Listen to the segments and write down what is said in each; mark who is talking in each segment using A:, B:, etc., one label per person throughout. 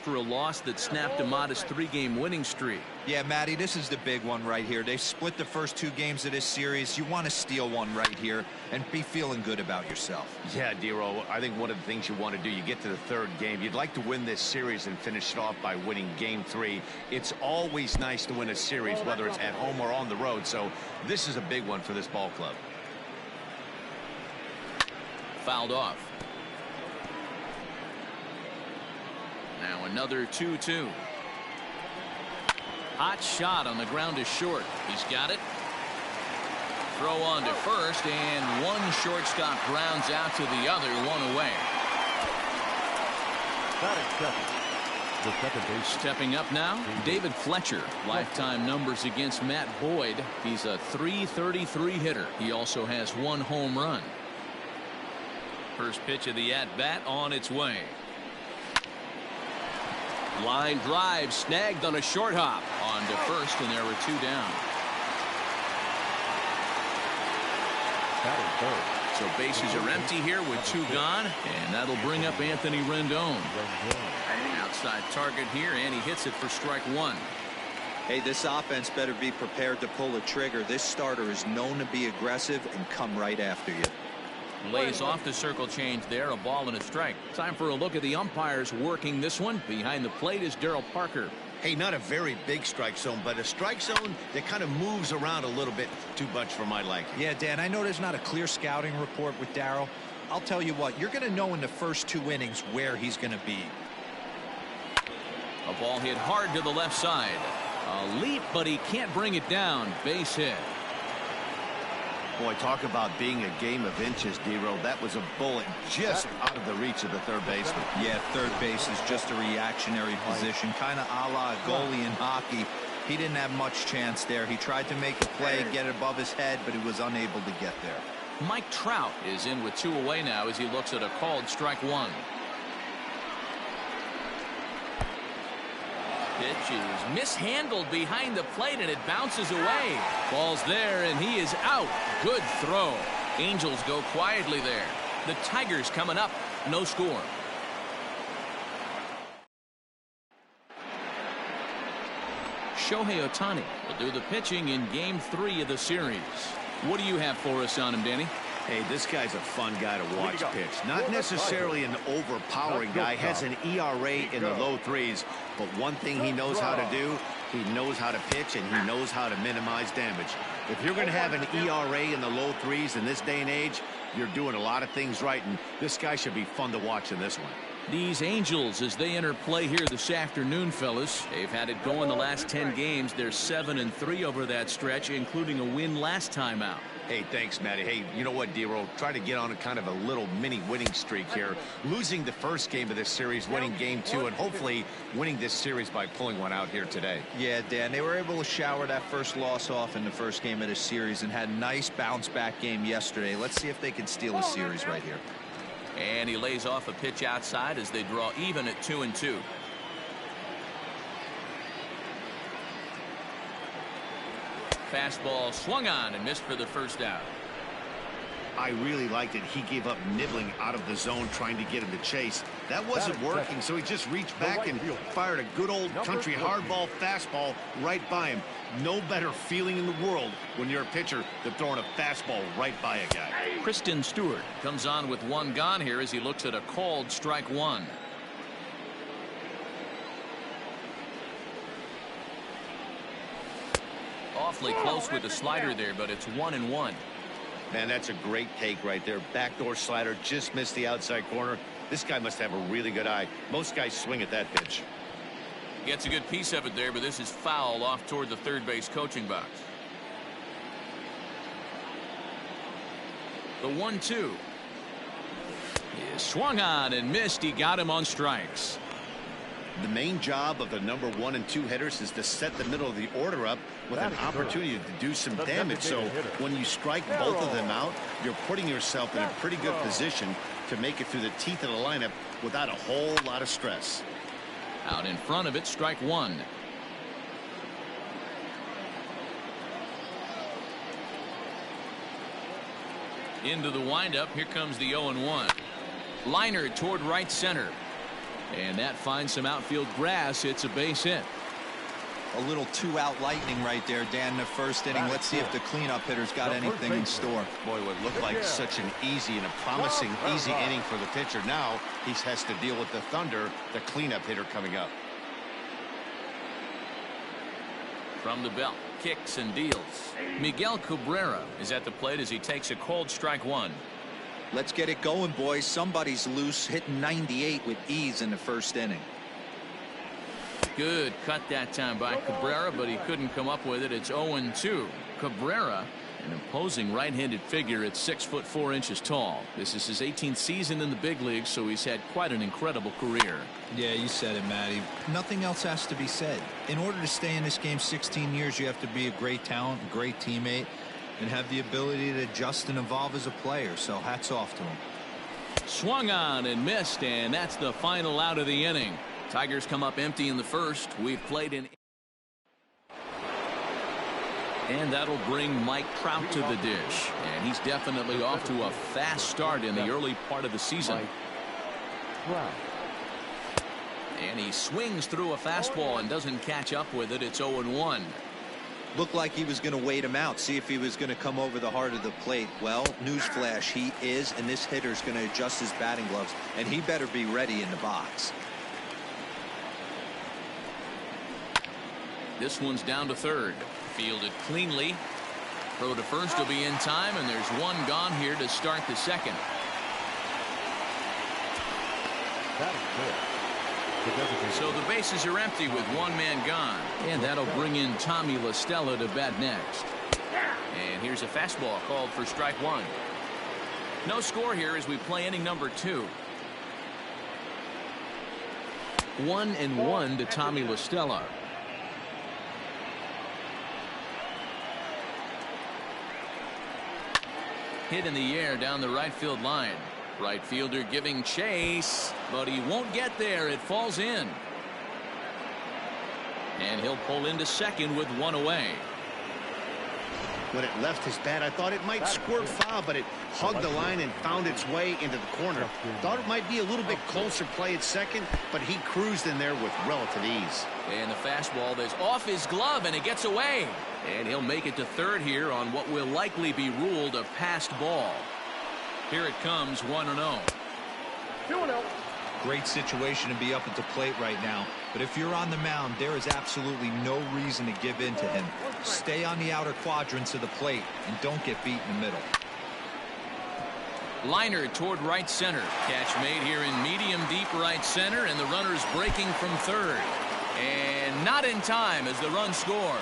A: after a loss that snapped a modest 3-game winning streak.
B: Yeah, Matty, this is the big one right here. They've split the first 2 games of this series. You want to steal one right here and be feeling good about yourself.
C: Yeah, Dero, I think one of the things you want to do, you get to the 3rd game, you'd like to win this series and finish it off by winning game 3. It's always nice to win a series, whether it's at home or on the road, so this is a big one for this ball club.
A: Fouled off. Now another 2-2. Hot shot on the ground is short. He's got it. Throw on to first, and one shortstop grounds out to the other, one away.
D: The second base.
A: Stepping up now, David Fletcher. Lifetime numbers against Matt Boyd. He's a .333 hitter. He also has 1 home run. First pitch of the at-bat on its way. Line drive snagged on a short hop. On to first, and there were 2 down. So bases are empty here with 2 gone, and that'll bring up Anthony Rendon. Outside target here, and he hits it for strike 1.
B: Hey, this offense better be prepared to pull a trigger. This starter is known to be aggressive and come right after you.
A: Lays off the circle change there, a ball and a strike. Time for a look at the umpires working this one. Behind the plate is Daryl Parker.
C: Hey, not a very big strike zone, but a strike zone that kind of moves around a little bit too much for my liking.
B: Yeah, Dan, I know there's not a clear scouting report with Daryl. I'll tell you what, you're going to know in the first 2 innings where he's going to be.
A: A ball hit hard to the left side. A leap, but he can't bring it down. Base hit.
C: Boy, talk about being a game of inches, Dero. That was a bullet just out of the reach of the 3rd baseman.
B: Yeah, 3rd base is just a reactionary position, kind of a la goalie in hockey. He didn't have much chance there. He tried to make a play, get it above his head, but he was unable to get there.
A: Mike Trout is in with 2 away now as he looks at a called strike 1. Pitch is mishandled behind the plate, and it bounces away. Ball's there, and he is out. Good throw. Angels go quietly there. The Tigers coming up. No score. Shohei Ohtani will do the pitching in game 3 of the series. What do you have for us on him, Danny?
C: Hey, this guy's a fun guy to watch pitch. Not necessarily an overpowering guy. Has an ERA in the low 3s. But one thing he knows how to do, he knows how to pitch, and he knows how to minimize damage. If you're going to have an ERA in the low 3s in this day and age, you're doing a lot of things right, and this guy should be fun to watch in this one.
A: These Angels, as they enter play here this afternoon, fellas, they've had it going the last 10 games. They're 7-3 over that stretch, including a win last time out.
C: Hey, thanks, Matty. Hey, you know what, Dero? Try to get on a kind of a little mini winning streak here. Losing the first game of this series, winning game 2, and hopefully winning this series by pulling one out here today.
B: Yeah, Dan, they were able to shower that first loss off in the first game of this series and had a nice bounce-back game yesterday. Let's see if they can steal a series right here.
A: And he lays off a pitch outside as they draw even at 2-2. Fastball swung on and missed for the first out.
C: I really liked it. He gave up nibbling out of the zone trying to get him to chase. That wasn't working, so he just reached back and fired a good old country hardball fastball right by him. No better feeling in the world when you're a pitcher than throwing a fastball right by a guy.
A: Kristen Stewart comes on with 1 gone here as he looks at a called strike 1. Awfully close with the slider there, but it's 1-1.
C: Man, that's a great take right there. Backdoor slider, just missed the outside corner. This guy must have a really good eye. Most guys swing at that pitch.
A: Gets a good piece of it there, but this is foul off toward the 3rd base coaching box. The 1-2 is swung on and missed. He got him on strikes.
C: The main job of the number 1 and 2 hitters is to set the middle of the order up with an opportunity to do some damage. So when you strike both of them out, you're putting yourself in a pretty good position to make it through the teeth of the lineup without a whole lot of stress.
A: Out in front of it, strike 1. Into the windup. Here comes the 0-1. Liner toward right center. And that finds some outfield grass. It's a base hit.
B: A little two-out lightning right there, Dan, in the first inning. Let's see if the cleanup hitter's got anything in store.
C: Boy, what looked like such an easy and a promising easy inning for the pitcher. Now he has to deal with the Thunder, the cleanup hitter coming up.
A: From the belt, kicks and deals. Miguel Cabrera is at the plate as he takes a cold strike one.
B: Let's get it going, boys. Somebody's loose, hitting 98 with ease in the first inning.
A: Good cut that time by Cabrera, but he couldn't come up with it. It's 0-2. Cabrera, an imposing right-handed figure at 6'4" tall. This is his 18th season in the big leagues, so he's had quite an incredible career.
B: Yeah, you said it, Matty. Nothing else has to be said. In order to stay in this game 16 years, you have to be a great talent, a great teammate, and have the ability to adjust and evolve as a player. So hats off to him.
A: Swung on and missed, and that's the final out of the inning. Tigers come up empty in the first. We've played in. And that'll bring Mike Trout to the dish. And he's definitely off to a fast start in the early part of the season. And he swings through a fastball and doesn't catch up with it. It's 0-1.
B: Looked like he was going to wait him out, see if he was going to come over the heart of the plate. Well, newsflash, he is, and this hitter's going to adjust his batting gloves, and he better be ready in the box.
A: This one's down to third. Fielded cleanly. Throw to first will be in time, and there's one gone here to start the second. So the bases are empty with one man gone. And that'll bring in Tommy La Stella to bat next. And here's a fastball called for strike one. No score here as we play inning number 2. 1-1 to Tommy La Stella. Hit in the air down the right field line. Right fielder giving chase, but he won't get there. It falls in. And he'll pull into second with one away.
C: When it left his bat, I thought it might squirt foul, but it hugged the line and found its way into the corner. Thought it might be a little bit closer play at second, but he cruised in there with relative ease.
A: And the fastball is off his glove, and it gets away. And he'll make it to third here on what will likely be ruled a passed ball. Here it comes, 1-0.
B: 2-0. Great situation to be up at the plate right now. But if you're on the mound, there is absolutely no reason to give in to him. Stay on the outer quadrants of the plate and don't get beat in the middle.
A: Liner toward right center. Catch made here in medium deep right center, and the runner's breaking from third. And not in time as the run scores.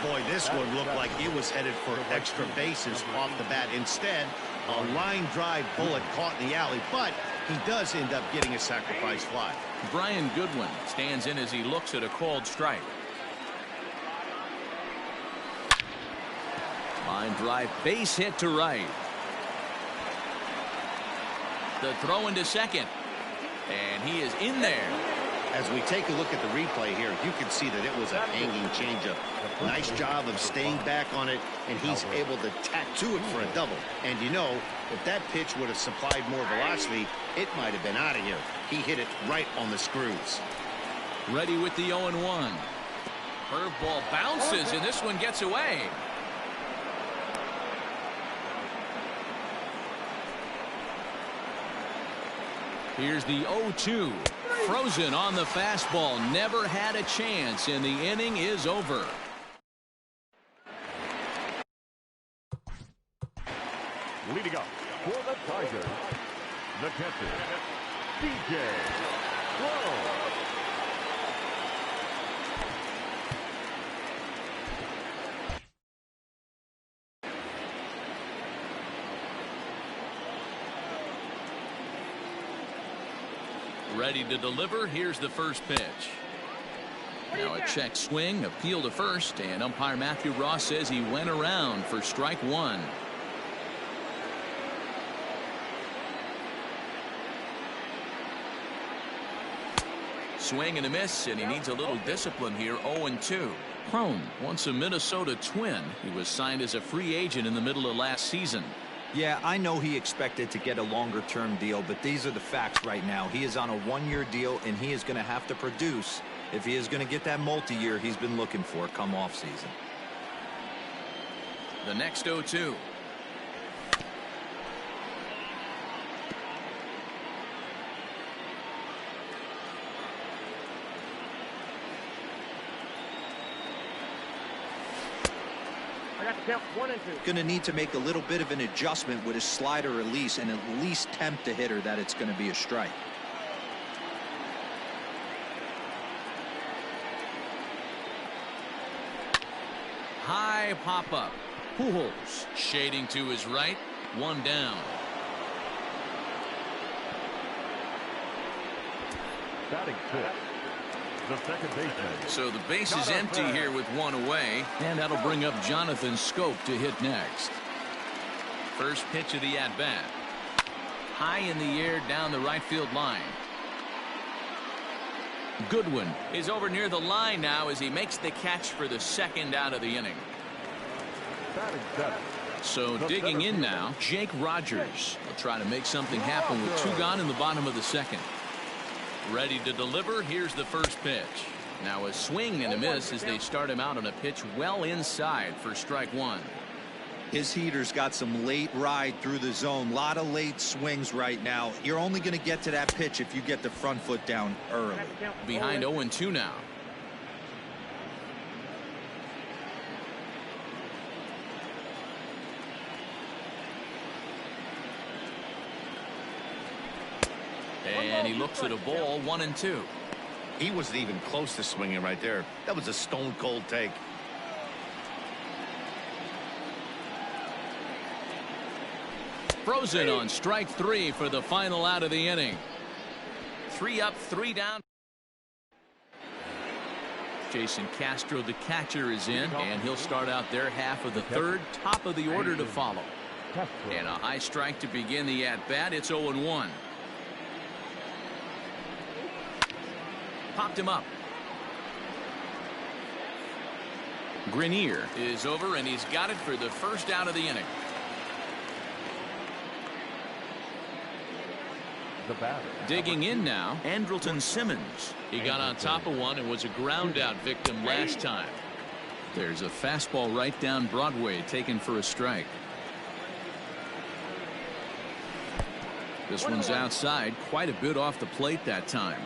C: Boy, this one looked like it was headed for extra bases off the bat. Instead, a line drive bullet caught in the alley, but he does end up getting a sacrifice fly.
A: Brian Goodwin stands in as he looks at a called strike. Line drive, base hit to right. The throw into second, and he is in there.
C: As we take a look at the replay here, you can see that it was a hanging changeup. Nice job of staying back on it, and he's able to tattoo it for a double. And you know, if that pitch would have supplied more velocity, it might have been out of here. He hit it right on the screws.
A: Ready with the 0-1. Curveball bounces, and this one gets away. Here's the 0-2. Frozen on the fastball. Never had a chance, and the inning is over.
D: Leading up for the Tigers, the catcher, DJ Cron.
A: Ready to deliver. Here's the first pitch. Now a check swing, appeal to first, and umpire Matthew Ross says he went around for strike one. Swing and a miss, and he needs a little discipline here. 0-2. Cron, once a Minnesota Twin. He was signed as a free agent in the middle of last season.
B: Yeah, I know he expected to get a longer-term deal, but these are the facts right now. He is on a one-year deal, and he is going to have to produce if he is going to get that multi-year he's been looking for come off-season.
A: The next 0-2.
B: Going to need to make a little bit of an adjustment with his slider release and at least tempt the hitter that it's going to be a strike.
A: High pop-up. Pujols shading to his right. One down.
D: Batting fifth, the second baseman.
A: So the base is empty here with one away, and that'll bring up Jonathan Schoop to hit next. First pitch of the at-bat. High in the air down the right field line. Goodwin is over near the line now as he makes the catch for the second out of the inning.
D: Batting seventh.
A: So digging in now, Jake Rogers will try to make something happen with two gone in the bottom of the second. Ready to deliver. Here's the first pitch. Now a swing and a miss as they start him out on a pitch well inside for strike one.
B: His heater's got some late ride through the zone. A lot of late swings right now. You're only going to get to that pitch if you get the front foot down early.
A: Behind 0-2 now. And he looks at a ball, 1-2.
C: He wasn't even close to swinging right there. That was a stone cold take.
A: Frozen on strike three for the final out of the inning. 3 up, 3 down. Jason Castro, the catcher, is in, and he'll start out their half of the third. Top of the order to follow. And a high strike to begin the at-bat. It's 0-1. Popped him up. Grenier is over, and he's got it for the first out of the inning.
D: The batter.
A: Digging in now, Andrelton Simmons. He got on top of one and was a ground out victim last time. There's a fastball right down Broadway taken for a strike. This one's outside, quite a bit off the plate that time.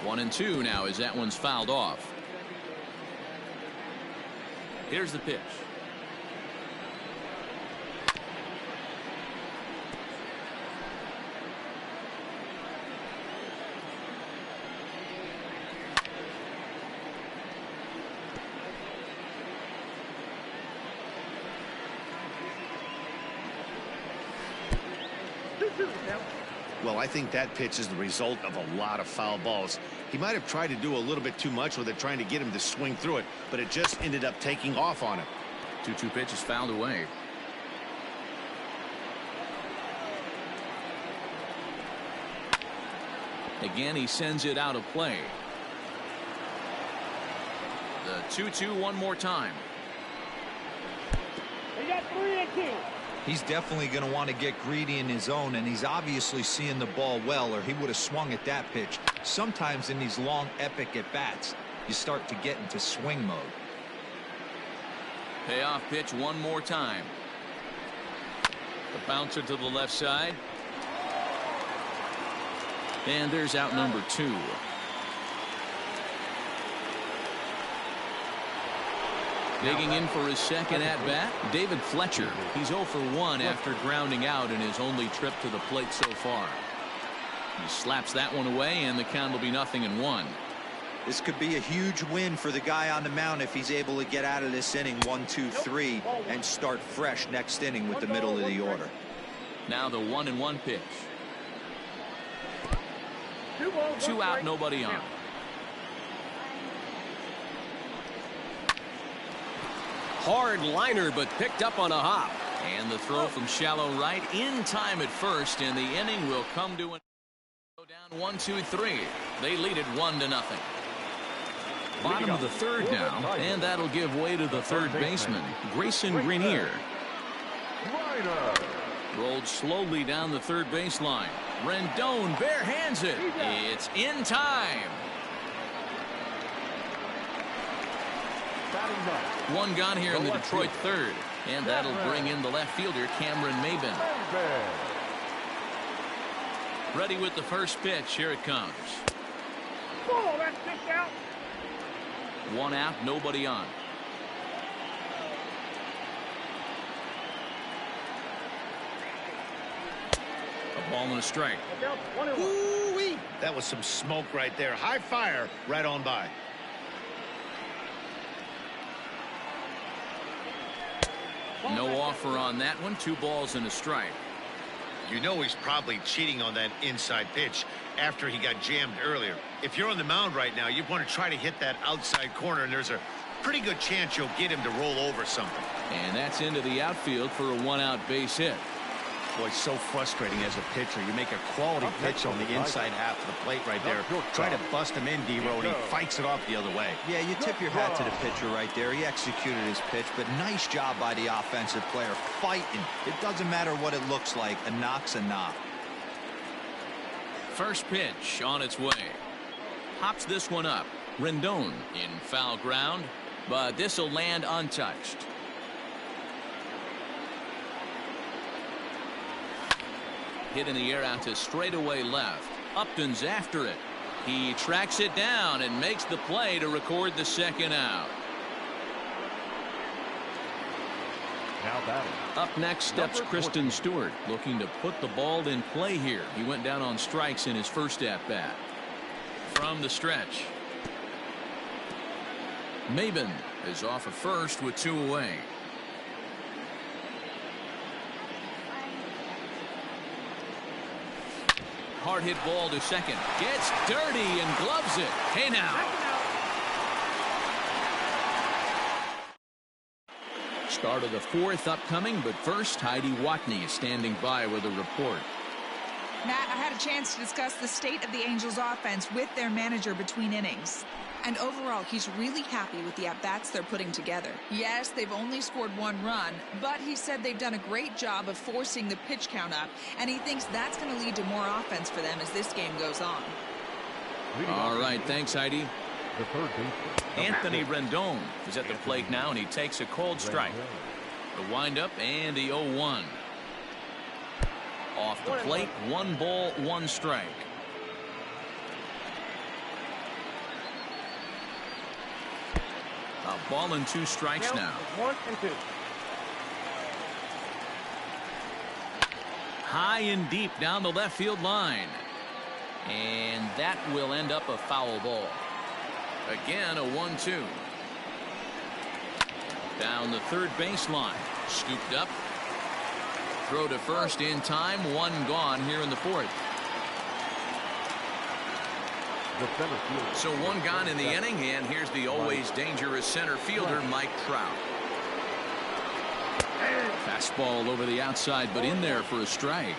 A: 1-2 now as that one's fouled off. Here's the pitch.
C: Well, I think that pitch is the result of a lot of foul balls. He might have tried to do a little bit too much with it, trying to get him to swing through it, but it just ended up taking off on him.
A: 2-2 pitch is fouled away. Again, he sends it out of play. The 2-2 one more time.
E: They got 3-2.
B: He's definitely going to want to get greedy in his zone, and he's obviously seeing the ball well, or he would have swung at that pitch. Sometimes in these long, epic at-bats, you start to get into swing mode.
A: Payoff pitch one more time. The bouncer to the left side. And there's out number 2. Digging in for his second at-bat, David Fletcher. He's 0 for 1 after grounding out in his only trip to the plate so far. He slaps that one away, and the count will be 0-1.
B: This could be a huge win for the guy on the mound if he's able to get out of this inning 1-2-3 and start fresh next inning with the middle of the order.
A: Now the 1-1 pitch. 2 out, nobody on. Hard liner, but picked up on a hop. And the throw from shallow right in time at first, and the inning will come to an down 1-2-3. They lead it 1-0. Bottom of the third now, and that'll give way to the third baseman, Grayson Greenier. Rolled slowly down the third baseline. Rendon bare hands it. It's in time. One gone here in the Detroit third, and that'll bring in the left fielder, Cameron Maybin. Ready with the first pitch. Here it comes. One out, nobody on. A ball and a strike.
C: Ooh-wee. That was some smoke right there. High fire right on by.
A: No offer on that one. 2 balls and a strike.
C: You know he's probably cheating on that inside pitch after he got jammed earlier. If you're on the mound right now, you want to try to hit that outside corner, and there's a pretty good chance you'll get him to roll over something.
A: And that's into the outfield for a 1-out base hit.
C: Boy, so frustrating as a pitcher. You make a quality pitch on the inside half of the plate right there. Try to bust him in, D-Road. He fights it off the other way.
B: Yeah, you tip your hat to the pitcher right there. He executed his pitch, but nice job by the offensive player fighting. It doesn't matter what it looks like. A knock's a knock.
A: First pitch on its way. Hops this one up. Rendon in foul ground, but this will land untouched. Hit in the air out to straightaway left. Upton's after it. He tracks it down and makes the play to record the second out.
D: Now batting.
A: Up next steps Kristen Stewart, looking to put the ball in play here. He went down on strikes in his first at-bat. From the stretch, Maybin is off at first with 2 away. Hard hit ball to second. Gets dirty and gloves it. Hey now. Start of the 4th upcoming, but first Heidi Watney is standing by with a report.
E: Matt, I had a chance to discuss the state of the Angels offense with their manager between innings. And overall, he's really happy with the at-bats they're putting together. Yes, they've only scored 1 run, but he said they've done a great job of forcing the pitch count up, and he thinks that's going to lead to more offense for them as this game goes on.
A: All right, thanks, Heidi.
D: The third baseman,
A: Anthony Rendon is at the plate now, and he takes a cold strike. The windup and the 0-1. Off the plate, 1 ball, 1 strike. A ball and 2 strikes now.
D: 1 and 2.
A: High and deep down the left field line. And that will end up a foul ball. Again, a 1-2. Down the third baseline. Scooped up. Throw to first in time. 1 gone here in the 4th. So 1 gone in the inning, and here's the always dangerous center fielder, Mike Trout. Fastball over the outside, but in there for a strike.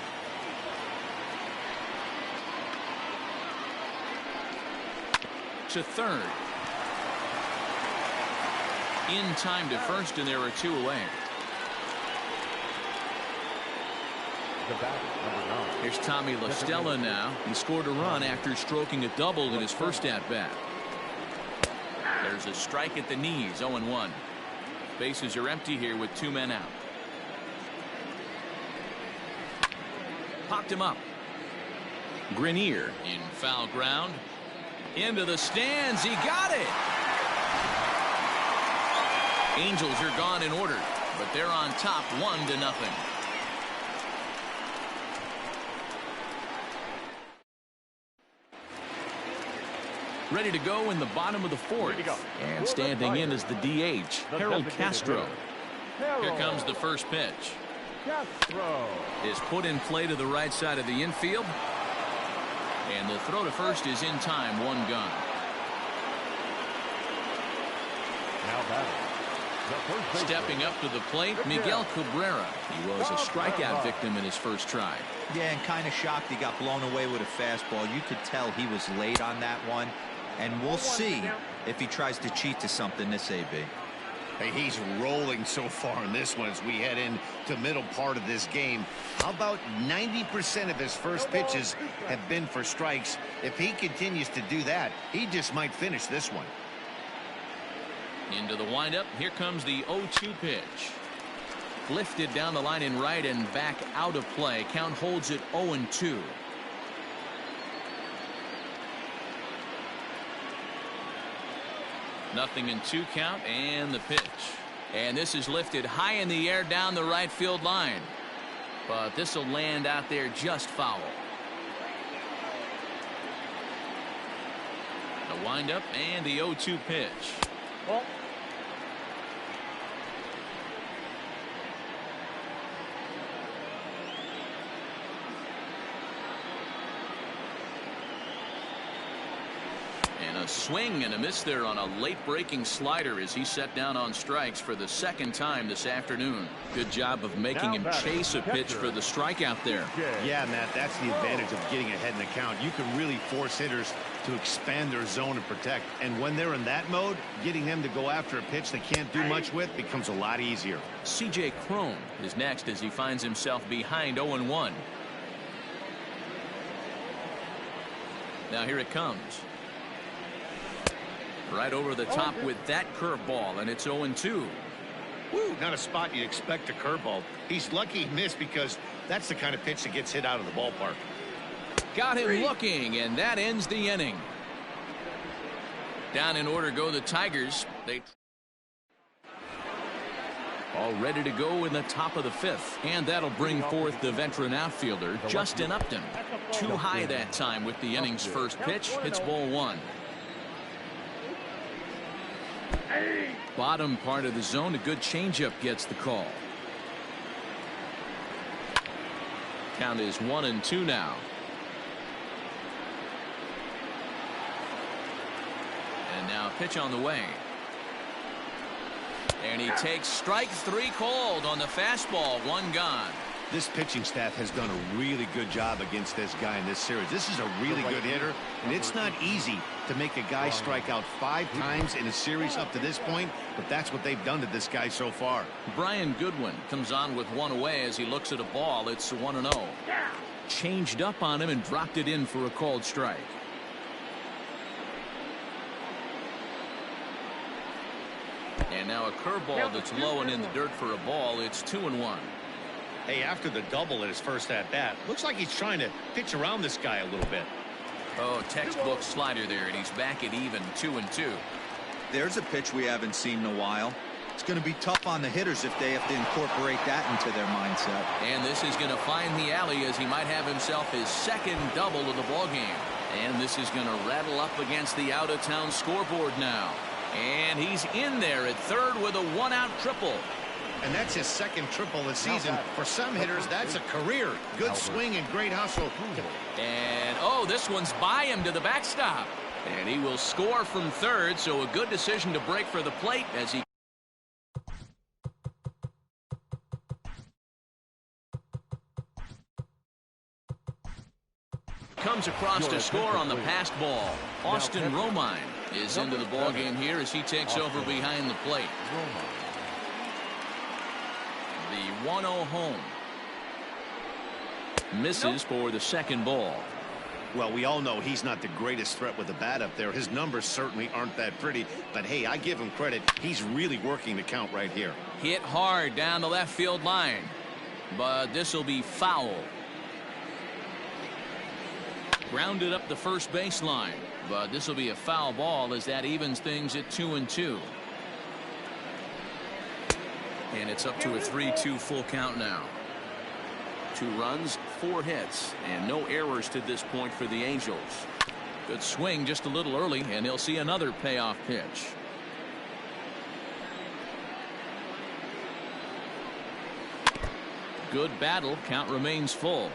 A: To third. In time to first, and there are 2 away. Here's Tommy La Stella now. He scored a run after stroking a double in his first at-bat. There's a strike at the knees, 0-1. Bases are empty here with 2 men out. Popped him up. Greenier in foul ground. Into the stands. He got it. Angels are gone in order, but they're on top 1-0. Ready to go in the bottom of the 4th. And standing in is the DH, Harold Castro. Here comes the first pitch. Is put in play to the right side of the infield. And the throw to first is in time, 1 gone.
D: Now batting.
A: Stepping up to the plate, Miguel Cabrera. He was a strikeout victim in his first try.
B: Yeah, and kind of shocked he got blown away with a fastball. You could tell he was late on that one. And we'll see if he tries to cheat to something this AB.
C: Hey, he's rolling so far in this one as we head into middle part of this game. How about 90% of his first pitches have been for strikes? If he continues to do that, he just might finish this one.
A: Into the windup. Here comes the 0-2 pitch. Lifted down the line in right and back out of play. Count holds it 0-2. Nothing in 2 count, and the pitch. And this is lifted high in the air down the right field line. But this will land out there just foul. The windup and the 0-2 pitch.
D: Well,
A: And a swing and a miss there on a late breaking slider as he set down on strikes for the second time this afternoon. Good job of making him chase a pitch for the strikeout there.
C: Yeah, Matt, that's the advantage of getting ahead in the count. You can really force hitters to expand their zone and protect. And when they're in that mode, getting them to go after a pitch they can't do much with becomes a lot easier.
A: C.J. Cron is next as he finds himself behind 0-1. Now here it comes. Right over the top with that curveball, and it's 0-2.
C: Woo, not a spot you'd expect a curveball. He's lucky he missed because that's the kind of pitch that gets hit out of the ballpark.
A: Got him looking, and that ends the inning. Down in order go the Tigers. They all ready to go in the top of the 5th, and that'll bring forth the veteran outfielder Justin Upton. Too high that time with the inning's first pitch. It's ball 1. Bottom part of the zone, a good changeup gets the call. Count is 1-2 now. And now pitch on the way. And he takes strike 3 called on the fastball. 1 gone.
C: This pitching staff has done a really good job against this guy in this series. This is a really good hitter, and it's not easy to make a guy strike out 5 times in a series up to this point, but that's what they've done to this guy so far.
A: Brian Goodwin comes on with 1 away as he looks at a ball. It's 1-0. Changed up on him and dropped it in for a called strike. And now a curveball that's low and in the dirt for a ball. It's 2-1.
C: Hey, after the double at his first at-bat, looks like he's trying to pitch around this guy a little bit.
A: Oh, textbook slider there, and he's back at even 2-2.
B: There's a pitch we haven't seen in a while. It's going to be tough on the hitters if they have to incorporate that into their mindset.
A: And this is going to find the alley as he might have himself his second double of the ballgame. And this is going to rattle up against the out-of-town scoreboard now. And he's in there at third with a 1-out triple.
C: And that's his second triple this season. For some hitters, that's a career. Good swing and great hustle.
A: And, oh, this one's by him to the backstop. And he will score from third, so a good decision to break for the plate as he comes across to score on the passed ball. Austin Romine is into the ballgame here as he takes over behind the plate. The 1-0 home. Misses for the second ball.
C: Well, we all know he's not the greatest threat with the bat up there. His numbers certainly aren't that pretty. But, hey, I give him credit. He's really working the count right here.
A: Hit hard down the left field line. But this will be foul. Grounded up the first baseline. But this will be a foul ball as that evens things at 2-2. And it's up to a 3-2 full count now. 2 runs, 4 hits, and no errors to this point for the Angels. Good swing just a little early, and he'll see another payoff pitch. Good battle. Count remains full.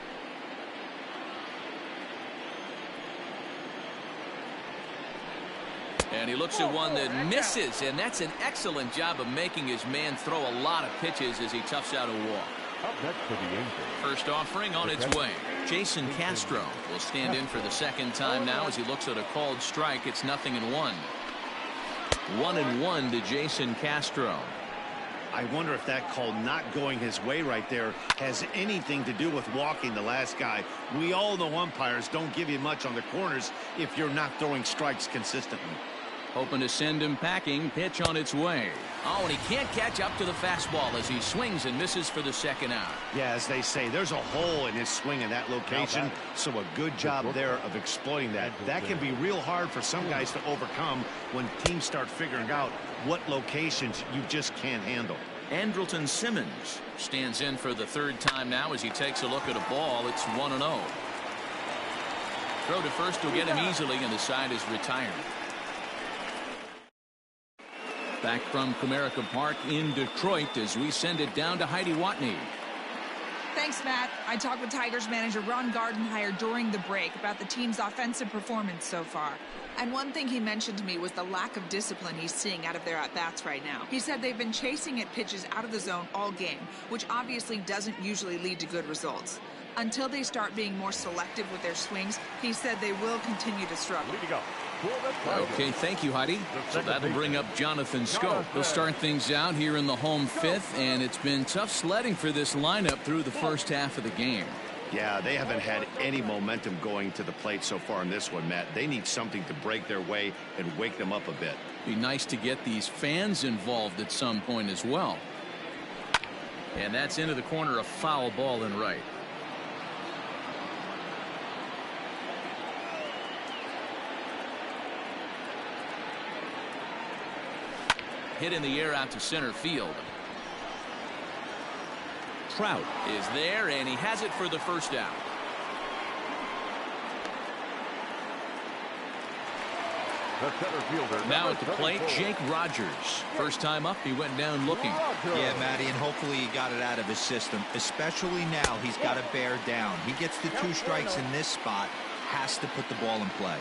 A: And he looks at one that misses, and that's an excellent job of making his man throw a lot of pitches as he toughs out a walk. First offering on its way. Jason Castro will stand in for the second time now as he looks at a called strike. It's 0-1. 1-1 to Jason Castro.
C: I wonder if that call not going his way right there has anything to do with walking the last guy. We all know umpires don't give you much on the corners if you're not throwing strikes consistently.
A: Hoping to send him packing. Pitch on its way. Oh, and he can't catch up to the fastball as he swings and misses for the second out.
C: Yeah, as they say, there's a hole in his swing in that location, so a good job there of exploiting that. That can be real hard for some guys to overcome when teams start figuring out what locations you just can't handle.
A: Andrelton Simmons stands in for the third time now as he takes a look at a ball. It's 1-0. Throw to first will get him easily, and the side is retired. Back from Comerica Park in Detroit as we send it down to Heidi Watney.
E: Thanks, Matt. I talked with Tigers manager Ron Gardenhire during the break about the team's offensive performance so far. And one thing he mentioned to me was the lack of discipline he's seeing out of their at-bats right now. He said they've been chasing at pitches out of the zone all game, which obviously doesn't usually lead to good results. Until they start being more selective with their swings, he said they will continue to struggle.
A: Okay, thank you, Heidi. So that'll bring up Jonathan Schoop. He'll start things out here in the home fifth, and it's been tough sledding for this lineup through the first half of the game.
C: Yeah, they haven't had any momentum going to the plate so far in this one, Matt. They need something to break their way and wake them up a bit.
A: Be nice to get these fans involved at some point as well. And that's into the corner, a foul ball and right. Hit in the air out to center field. Trout is there, and he has it for the first out. Now at the plate, Jake Rogers. First time up, he went down looking.
B: Yeah, Matty, and hopefully he got it out of his system. Especially now, he's got to bear down. He gets the 2 strikes in this spot, has to put the ball in play.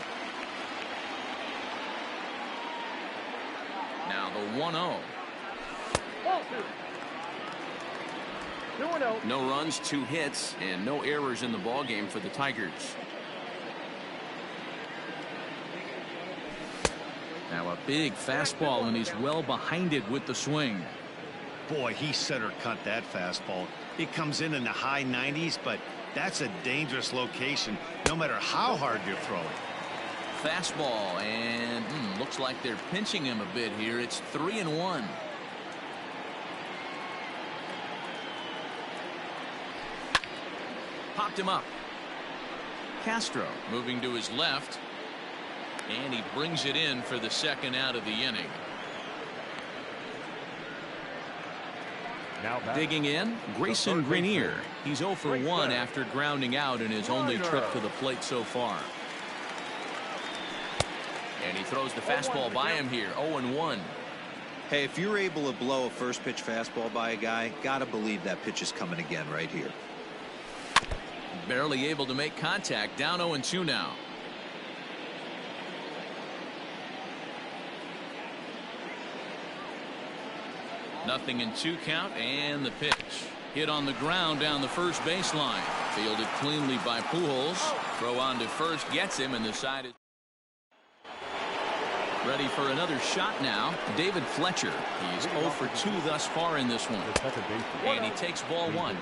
A: Now the 1-0. No runs, 2 hits, and no errors in the ballgame for the Tigers. Now a big fastball, and he's well behind it with the swing.
C: Boy, he center cut that fastball. It comes in the high 90s, but that's a dangerous location no matter how hard you're throwing.
A: Fastball, and looks like they're pinching him a bit here. It's 3-1. Popped him up. Castro moving to his left, and he brings it in for the second out of the inning. Now digging in, Grayson Greenier. He's 0 for 1 after grounding out in his only trip to the plate so far. And he throws the fastball by him here. 0-1.
B: Hey, if you're able to blow a first pitch fastball by a guy, gotta believe that pitch is coming again right here.
A: Barely able to make contact. Down 0-2 now. Nothing in 2 count, and the pitch. Hit on the ground down the first baseline. Fielded cleanly by Pujols. Throw on to first, gets him, and the side is ready for another shot now. David Fletcher. He's 0 for 2 thus far in this one. And he takes ball 1.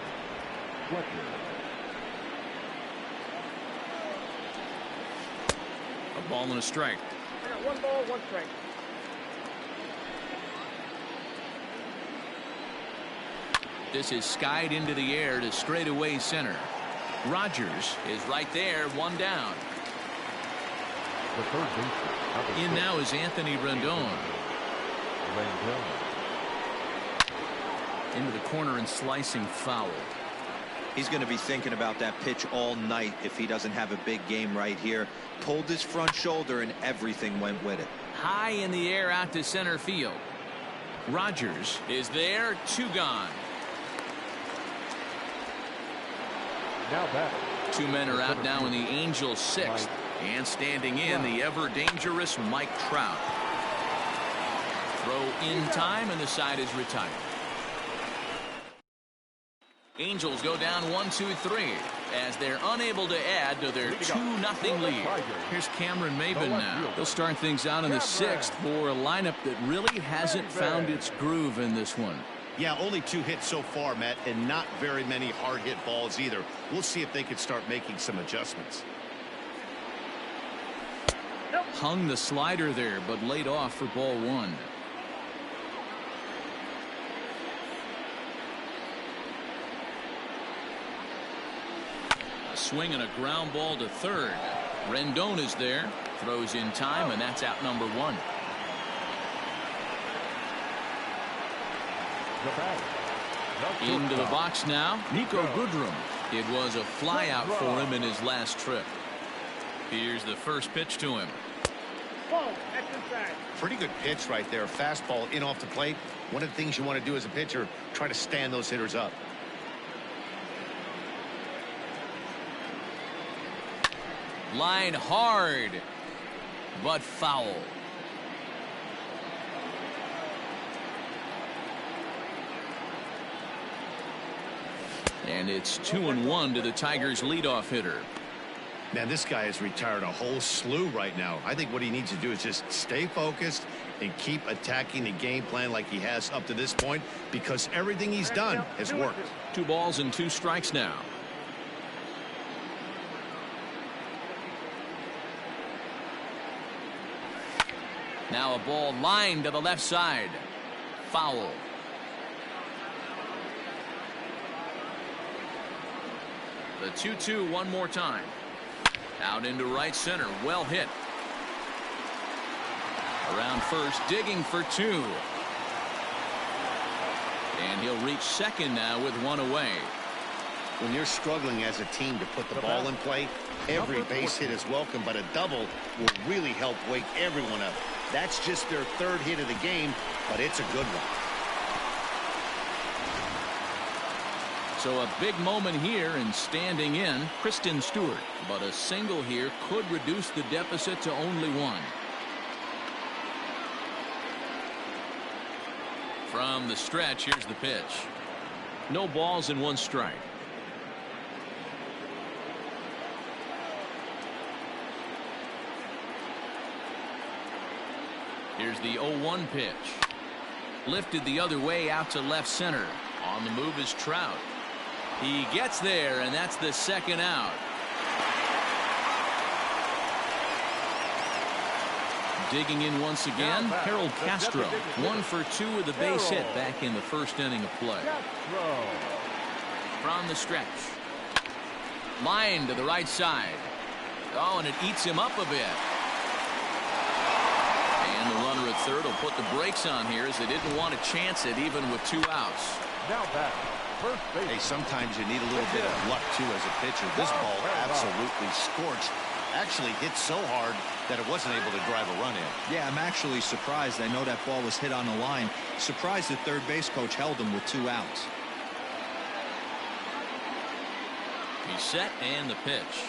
A: A ball and a strike.
D: I got 1 ball, 1 strike.
A: This is skied into the air to straightaway center. Rogers is right there, 1 down.
D: The third baseman.
A: In now is Anthony Rendon. Into the corner and slicing foul.
B: He's going to be thinking about that pitch all night if he doesn't have a big game right here. Pulled his front shoulder and everything went with it.
A: High in the air out to center field. Rogers is there, 2 gone.
D: Now back.
A: 2 men are out now in the Angels' 6th. And standing in, the ever-dangerous Mike Trout. Throw in time, and the side is retired. Angels go down 1-2-3 as they're unable to add to their 2-0 lead. Here's Cameron Maybin now. He'll start things out in the 6th for a lineup that really hasn't found its groove in this one.
C: Yeah, only 2 hits so far, Matt, and not very many hard hit balls either. We'll see if they can start making some adjustments.
A: Hung the slider there, but laid off for ball 1. A swing and a ground ball to third. Rendon is there, throws in time, and that's out number 1. Into the box now, Nico Goodrum. It was a fly out for him in his last trip. Here's the first pitch to him.
C: Pretty good pitch right there. Fastball in off the plate. One of the things you want to do as a pitcher, try to stand those hitters up.
A: Line hard, but foul. And it's 2-1 to the Tigers' leadoff hitter.
C: Man, this guy has retired a whole slew right now. I think what he needs to do is just stay focused and keep attacking the game plan like he has up to this point, because everything he's done has worked.
A: 2 balls and 2 strikes now. Now a ball lined to the left side. Foul. The 2-2 one more time. Out into right center. Well hit. Around first, digging for 2. And he'll reach second now with 1 away.
C: When you're struggling as a team to put the ball in play, every base hit is welcome, but a double will really help wake everyone up. That's just their 3rd hit of the game, but it's a good one.
A: So a big moment here and standing in Kristen Stewart, but a single here could reduce the deficit to only 1. From the stretch, here's the pitch. No balls and 1 strike. Here's the 0-1 pitch. Lifted the other way out to left center. On the move is Trout. He gets there, and that's the 2nd out. Digging in once again, Harold Castro. 1 for 2 with a base hit back in the 1st inning of play. From the stretch. Line to the right side. Oh, and it eats him up a bit. And the runner at third will put the brakes on here as they didn't want to chance it even with 2 outs.
D: Now back.
C: Hey, sometimes you need a little bit of luck too as a pitcher. This ball absolutely scorched. Actually hit so hard that it wasn't able to drive a run in.
B: Yeah, I'm actually surprised. I know that ball was hit on the line. Surprised the third base coach held him with 2 outs.
A: He's set, and the pitch.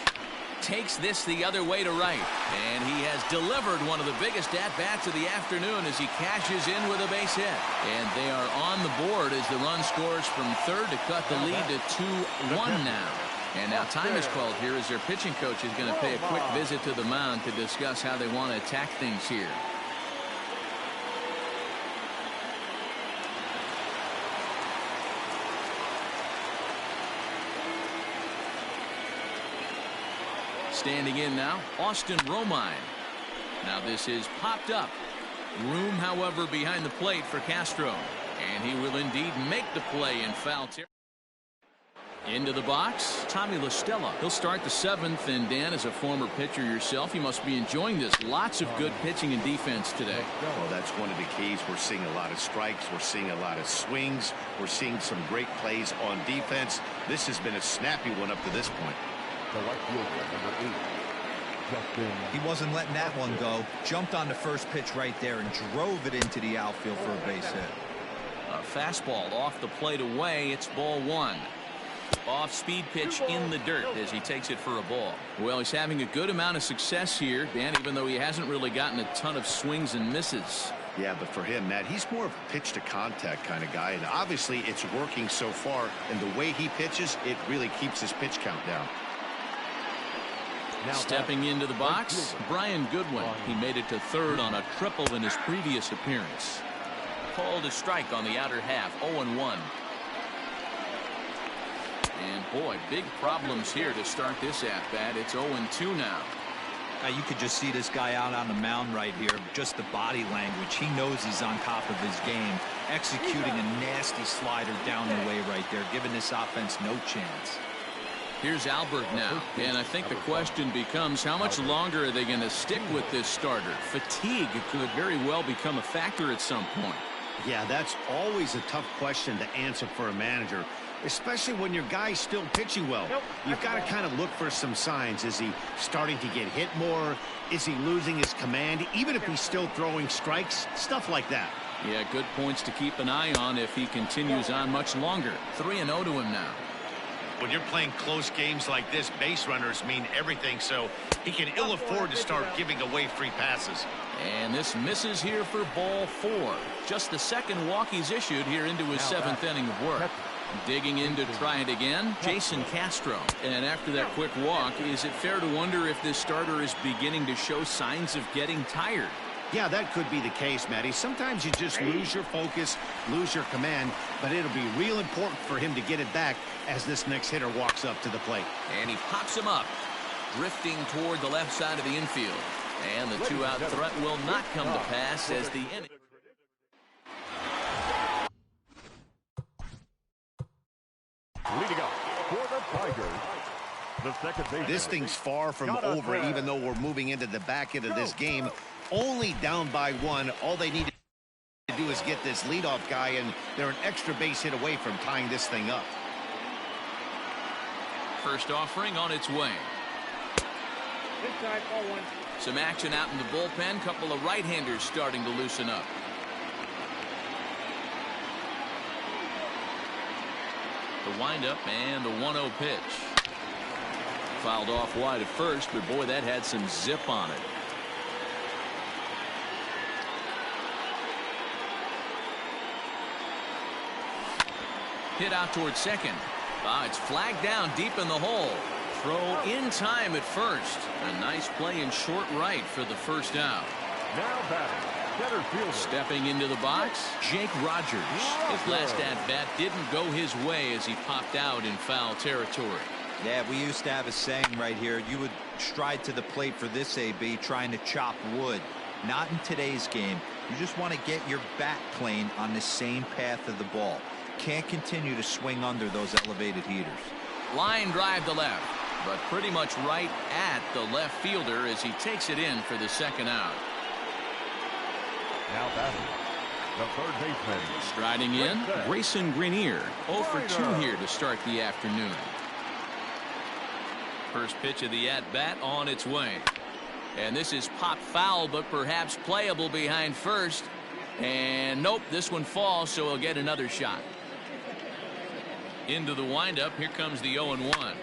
A: Takes this the other way to right, and he has delivered one of the biggest at-bats of the afternoon as he cashes in with a base hit. And they are on the board as the run scores from third to cut the lead to 2-1 now. And now time is called here as their pitching coach is going to pay a quick visit to the mound to discuss how they want to attack things here. Standing in now, Austin Romine. Now this is popped up. Room, however, behind the plate for Castro. And he will indeed make the play in foul territory. Into the box, Tommy La Stella. He'll start the 7th, and Dan, as a former pitcher yourself, you must be enjoying this. Lots of good pitching and defense today.
C: Well, that's one of the keys. We're seeing a lot of strikes. We're seeing a lot of swings. We're seeing some great plays on defense. This has been a snappy one up to this point.
B: He wasn't letting that one go. Jumped on the first pitch right there and drove it into the outfield for a base hit.
A: A fastball off the plate away. It's ball 1. Off-speed pitch in the dirt as he takes it for a ball. Well, he's having a good amount of success here, Dan, even though he hasn't really gotten a ton of swings and misses.
C: Yeah, but for him, Matt, he's more of a pitch-to-contact kind of guy, and obviously it's working so far, and the way he pitches, it really keeps his pitch count down.
A: Now stepping into the box, Brian Goodwin. He made it to third on a triple in his previous appearance. Called a strike on the outer half, 0-1. And boy, big problems here to start this at-bat. It's 0-2 now.
B: You could just see this guy out on the mound right here. Just the body language. He knows he's on top of his game. Executing a nasty slider down the way right there, giving this offense no chance.
A: Here's Albert now, and I think the question becomes, how much longer are they going to stick with this starter? Fatigue could very well become a factor at some point.
C: Yeah, that's always a tough question to answer for a manager, especially when your guy's still pitching well. You've got to kind of look for some signs. Is he starting to get hit more? Is he losing his command? Even if he's still throwing strikes, stuff like that.
A: Yeah, good points to keep an eye on if he continues on much longer. 3-0 to him now.
C: When you're playing close games like this, base runners mean everything, so he can ill afford to start giving away free passes.
A: And this misses here for ball 4. Just the second walk he's issued here into his 7th inning of work. Digging in to try it again, Jason Castro. And after that quick walk, is it fair to wonder if this starter is beginning to show signs of getting tired?
C: Yeah, that could be the case, Matty. Sometimes you just lose your focus, lose your command, but it'll be real important for him to get it back as this next hitter walks up to the plate.
A: And he pops him up, drifting toward the left side of the infield. And the two-out threat will not come to pass as the inning.
D: Leading up for the Tigers, the second baseman.
C: This thing's far from over, even though we're moving into the back end of this game. Only down by 1. All they need to do is get this leadoff guy, and they're an extra base hit away from tying this thing up.
A: First offering on its way.
F: Inside, ball 1.
A: Some action out in the bullpen. Couple of right-handers starting to loosen up. The windup and the 1-0 pitch. Fouled off wide at first, but boy, that had some zip on it. Hit out towards second. It's flagged down deep in the hole. Throw in time at first. A nice play in short right for the first out.
D: Now batting, center fielder.
A: Stepping into the box, Jake Rogers. His last at-bat didn't go his way as he popped out in foul territory.
B: Yeah, we used to have a saying right here. You would stride to the plate for this AB, trying to chop wood. Not in today's game. You just want to get your bat plane on the same path of the ball. Can't continue to swing under those elevated heaters.
A: Line drive to left, but pretty much right at the left fielder as he takes it in for the second out.
D: Now batting, the third baseman.
A: Striding in, Grayson Greenier. 0 for 2 here to start the afternoon. First pitch of the at-bat on its way. And this is popped foul, but perhaps playable behind first. And nope, this one falls, so he'll get another shot. Into the windup, here comes the 0-1.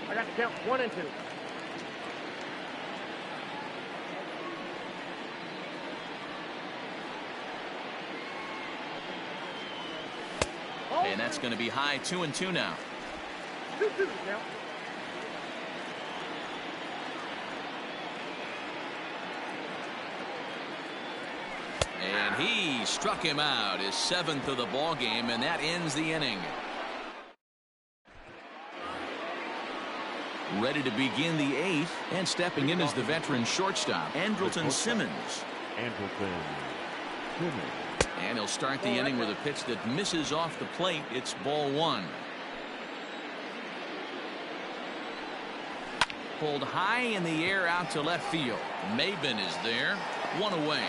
F: I got to count 1 and 2.
A: And that's going to be high. 2-2 now.
F: 2-2 now.
A: And he struck him out, his 7th of the ball game, and that ends the inning. Ready to begin the 8th, and stepping in is the veteran shortstop, Andrelton Simmons.
D: Andrelton Simmons.
A: And he'll start the inning with a pitch that misses off the plate. It's ball 1. Pulled high in the air out to left field. Maben is there. 1 away.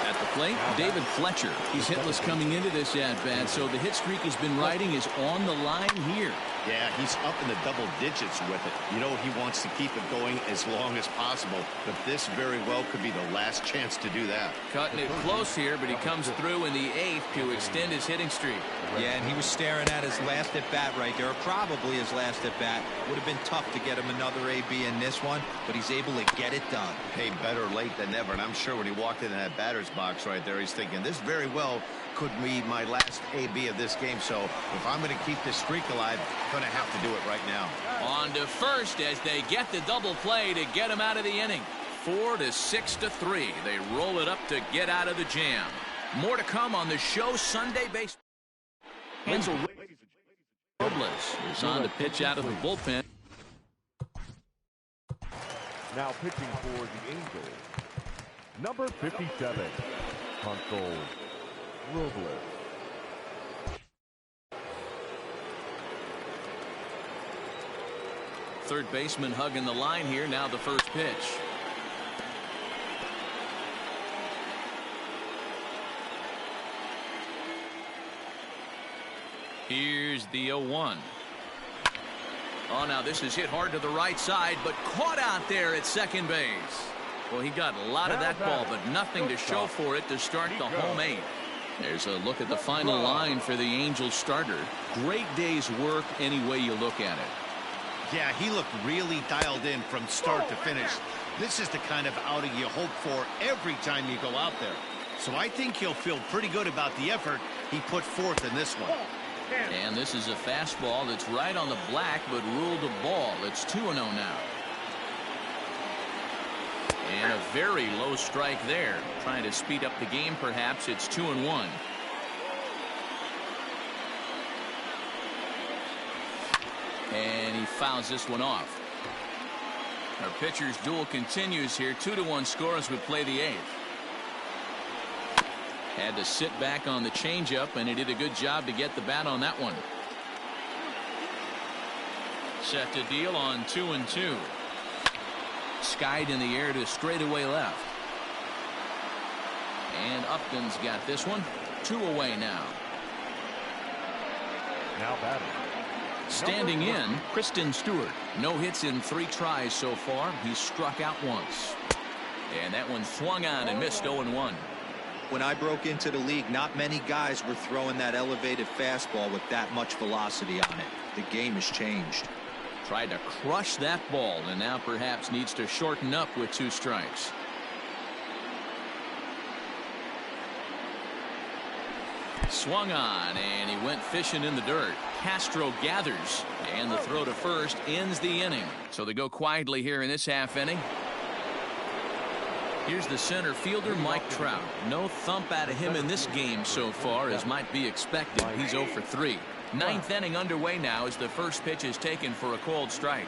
A: At the plate, David Fletcher. He's hitless coming into this at-bat, so the hit streak has been riding is on the line here.
C: Yeah, he's up in the double digits with it. You know, he wants to keep it going as long as possible, but this very well could be the last chance to do that.
A: Cutting it close here, but he comes through in the 8th to extend his hitting streak.
B: Yeah, and he was staring at his last at-bat right there, or probably his last at-bat. Would have been tough to get him another AB in this one, but he's able to get it done.
C: Hey, better late than never, and I'm sure when he walked into that batter's box right there, he's thinking, this very well could be my last AB of this game, so if I'm going to keep this streak alive, I'm going to have to do it right now.
A: On to first as they get the double play to get him out of the inning. 4 to 6 to 3. They roll it up to get out of the jam. More to come on the show Sunday Baseball. Hansel Robles is on to pitch out of the bullpen.
D: Now pitching for the Angels, number 57, Hansel Robles.
A: Third baseman hugging the line here. Now the first pitch. Here's the 0-1. Oh, now this is hit hard to the right side, but caught out there at second base. Well, he got a lot of that ball, but nothing to show for it to start the home 8th. There's a look at the final line for the Angels starter. Great day's work any way you look at it.
C: Yeah, he looked really dialed in from start to finish. This is the kind of outing you hope for every time you go out there. So I think he'll feel pretty good about the effort he put forth in this one.
A: And this is a fastball that's right on the black, but ruled a ball. It's 2-0 now. And a very low strike there. Trying to speed up the game, perhaps. It's 2-1. And he fouls this one off. Our pitcher's duel continues here. 2-1 score as we play the 8th. Had to sit back on the changeup, and he did a good job to get the bat on that one. Set to deal on 2-2. Skied in the air to straightaway left. And Upton's got this one. 2 away now.
D: Now batting.
A: Standing in, Kristen Stewart. No hits in 3 tries so far. He's struck out once. And that one swung on and missed 0-1.
B: When I broke into the league, not many guys were throwing that elevated fastball with that much velocity on it. The game has changed.
A: Tried to crush that ball, and now perhaps needs to shorten up with 2 strikes. Swung on, and he went fishing in the dirt. Castro gathers, and the throw to first ends the inning. So they go quietly here in this half inning. Here's the center fielder, Mike Trout. No thump out of him in this game so far, as might be expected. He's 0 for 3. 9th inning underway now as the first pitch is taken for a called strike.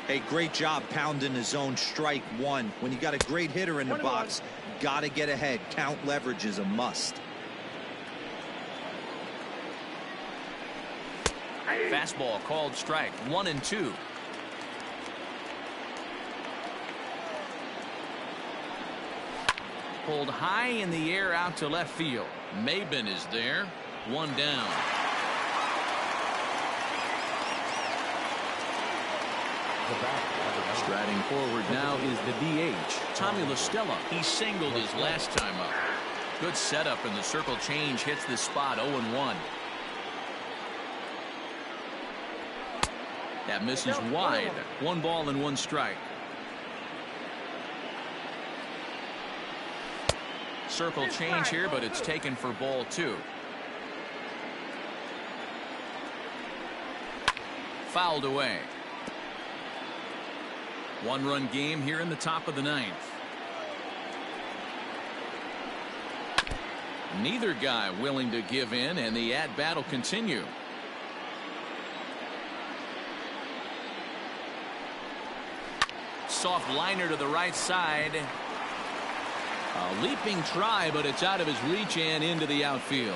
B: Hey, great job pounding the zone. Strike 1. When you got a great hitter in the box, got to get ahead. Count leverage is a must.
A: Fastball called strike. 1-2. Pulled high in the air out to left field. Maben is there. 1 down. Striding forward now is the DH, Tommy La Stella. He singled his last time up. Good setup, and the circle change hits the spot. 0-1. That misses wide. 1 ball and 1 strike. Circle change here, but it's taken for ball 2. Fouled away. 1-run game here in the top of the 9th. Neither guy willing to give in, and the at-bat will continue. Soft liner to the right side. A leaping try, but it's out of his reach and into the outfield.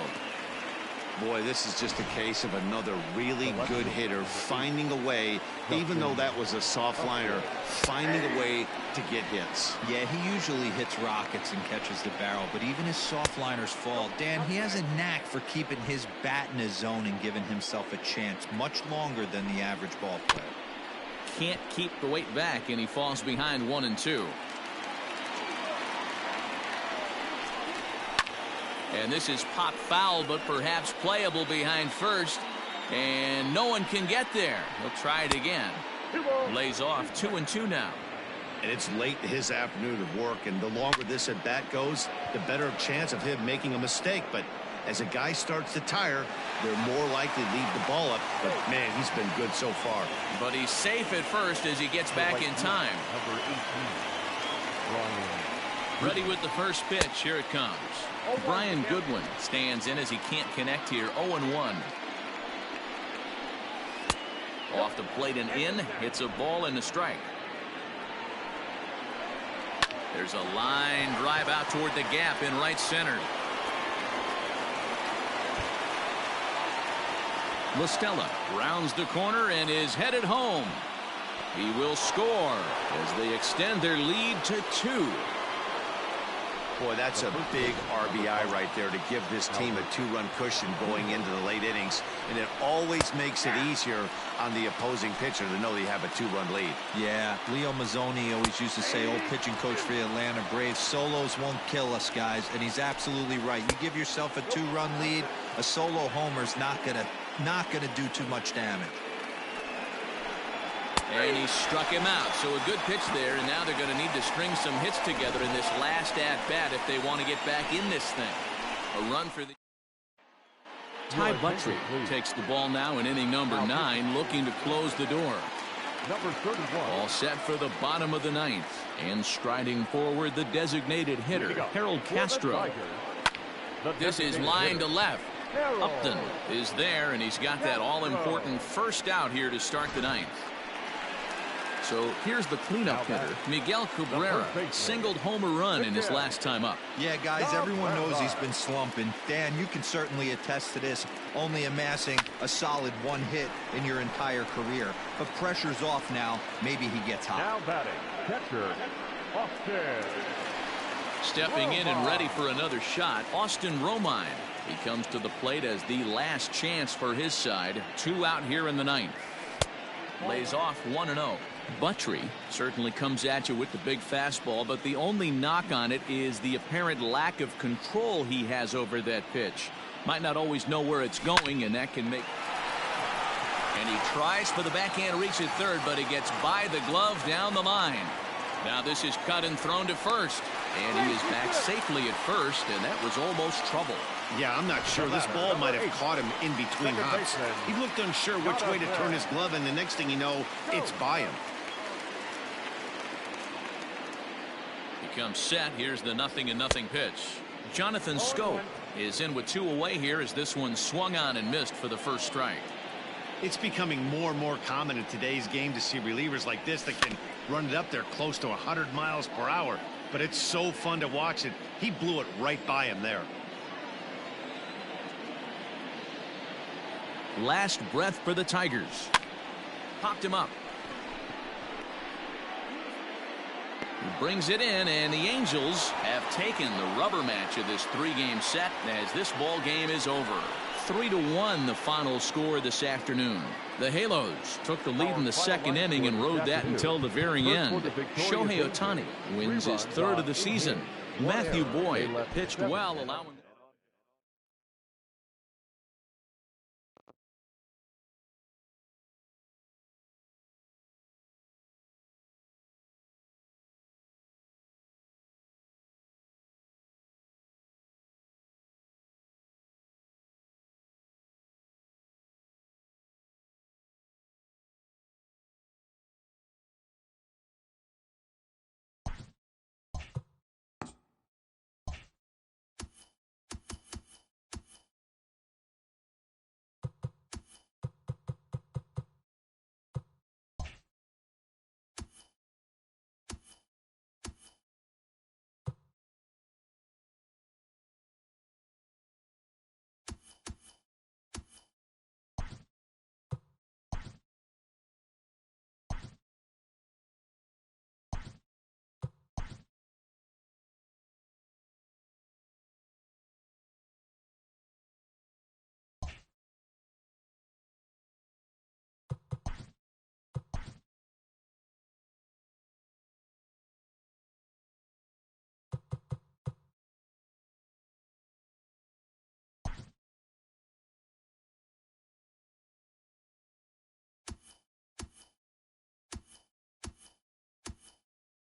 C: Boy, this is just a case of another really good hitter finding a way, even though that was a soft liner, finding a way to get hits.
B: Yeah, he usually hits rockets and catches the barrel, but even his soft liners fall. Dan, he has a knack for keeping his bat in his zone and giving himself a chance much longer than the average ball player.
A: Can't keep the weight back, and he falls behind 1-2. And this is pop foul, but perhaps playable behind first. And no one can get there. He'll try it again. Lays off 2-2 now.
C: And it's late in his afternoon of work, and the longer this at bat goes, the better chance of him making a mistake. But as a guy starts to tire, they're more likely to leave the ball up. But man, he's been good so far.
A: But he's safe at first as he gets back in time. Ready with the first pitch. Here it comes. Brian Goodwin stands in as he can't connect here. 0-1. Off the plate and in. Hits a ball and a strike. There's a line drive out toward the gap in right center. La Stella rounds the corner and is headed home. He will score as they extend their lead to 2.
C: Boy, that's a big RBI right there to give this team a 2-run cushion going into the late innings. And it always makes it easier on the opposing pitcher to know they have a 2-run lead.
B: Yeah, Leo Mazzoni always used to say, old pitching coach for the Atlanta Braves, solos won't kill us, guys. And he's absolutely right. You give yourself a 2-run lead, a solo homer's not gonna do too much damage.
A: And he struck him out. So a good pitch there, and now they're going to need to string some hits together in this last at-bat if they want to get back in this thing. A run for the... Ty Buttrey takes the ball now in inning number 9, looking to close the door.
D: Number 31.
A: All set for the bottom of the 9th. And striding forward, the designated hitter, Harold Castro. This is line to left. Upton is there, and he's got that all-important first out here to start the 9th. So here's the cleanup hitter, Miguel Cabrera, singled home a run in his last time up.
B: Yeah, guys, everyone knows he's been slumping. Dan, you can certainly attest to this, only amassing a solid 1 hit in your entire career. But pressure's off now. Maybe he gets hot.
D: Now batting, catcher, Austin.
A: Stepping in and ready for another shot, Austin Romine. He comes to the plate as the last chance for his side. 2 out here in the 9th. Lays off 1-0. Buttrey certainly comes at you with the big fastball, but the only knock on it is the apparent lack of control he has over that pitch. Might not always know where it's going, and that can make... And he tries for the backhand reach at third, but he gets by the glove down the line. Now this is cut and thrown to first, and he is back safely at first, and that was almost trouble.
C: Yeah, I'm not sure. This ball might have caught him in between hops. He looked unsure which way to turn his glove, and the next thing you know, it's by him.
A: He comes set. Here's the 0-0 pitch. Jonathan Schoop is in with 2 away here as this one swung on and missed for the first strike.
C: It's becoming more and more common in today's game to see relievers like this that can run it up there close to 100 miles per hour. But it's so fun to watch it. He blew it right by him there.
A: Last breath for the Tigers. Popped him up. He brings it in, and the Angels have taken the rubber match of this 3-game set as this ball game is over. 3-1 the final score this afternoon. The Halos took the lead in the 2nd inning and rode that until the very end. Shohei Ohtani wins his 3rd of the season. Matthew Boyd pitched well, allowing...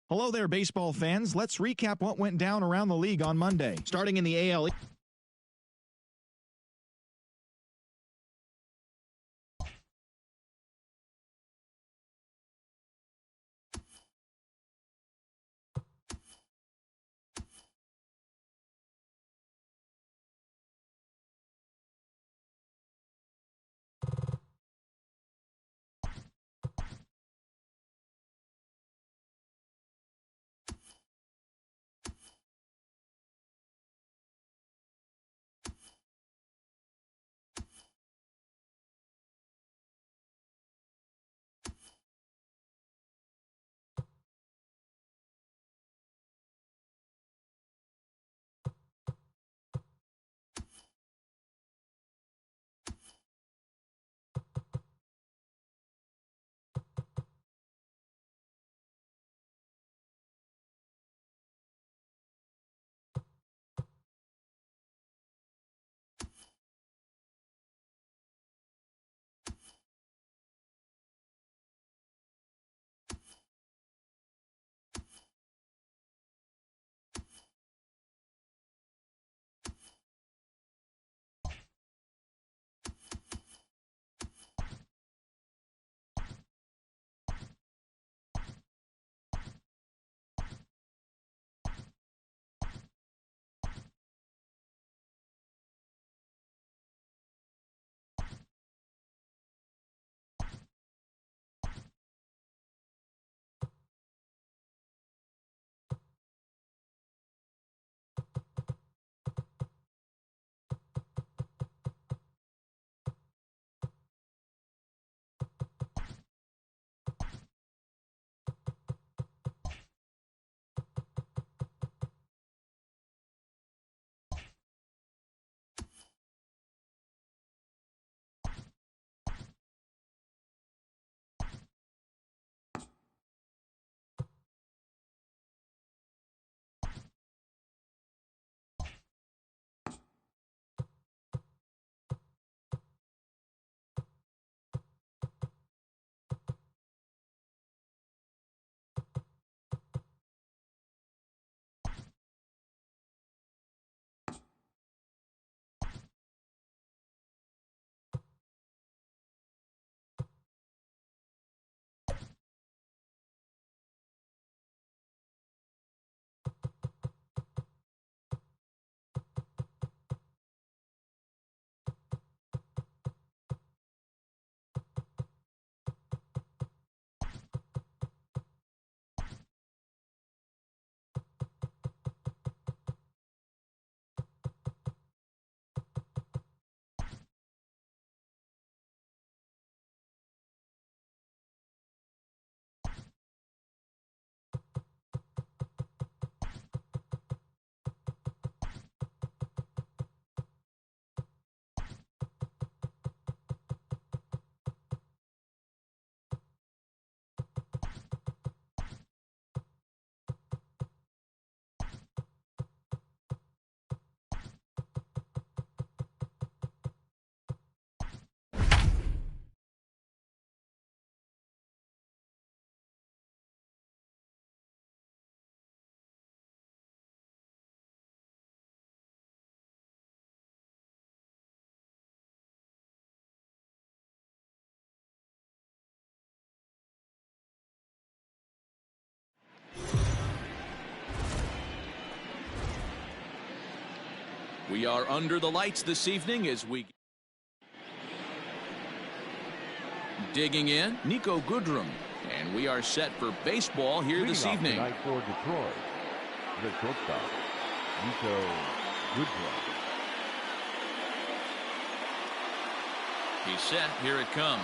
G: Hello there, baseball fans. Let's recap what went down around the league on Monday. Starting in the AL.
A: We are under the lights this evening as we digging in Niko Goodrum, and we are set for baseball here this evening.
D: Tonight for Detroit, the shortstop, Niko Goodrum.
A: He's set. Here it comes.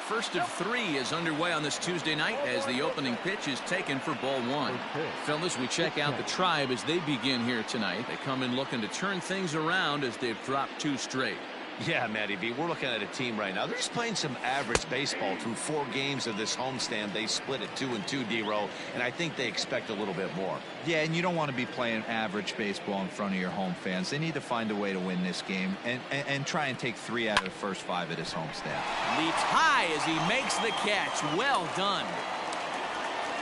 A: First of three is underway on this Tuesday night as the opening pitch is taken for ball one. Fellas, we check out the Tribe as they begin here tonight. They come in looking to turn things around as they've dropped two straight.
C: Yeah, Matty B, we're looking at a team right now. They're just playing some average baseball through 4 games of this homestand. They split at 2-2, D-Row, and I think they expect a little bit more.
B: Yeah, and you don't want to be playing average baseball in front of your home fans. They need to find a way to win this game and try and take 3 out of the first 5 of this homestand.
A: Leaps high as he makes the catch. Well done.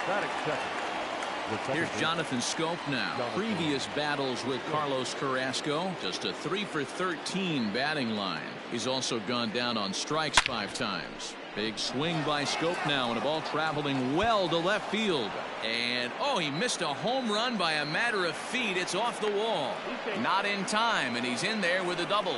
D: Batting second,
A: Here's Jonathan Schoop now. Previous battles with Carlos Carrasco, just a 3 for 13 batting line. He's also gone down on strikes 5 times. Big swing by Schoop now, and a ball traveling well to left field. And, oh, he missed a home run by a matter of feet. It's off the wall. Not in time, and he's in there with a double.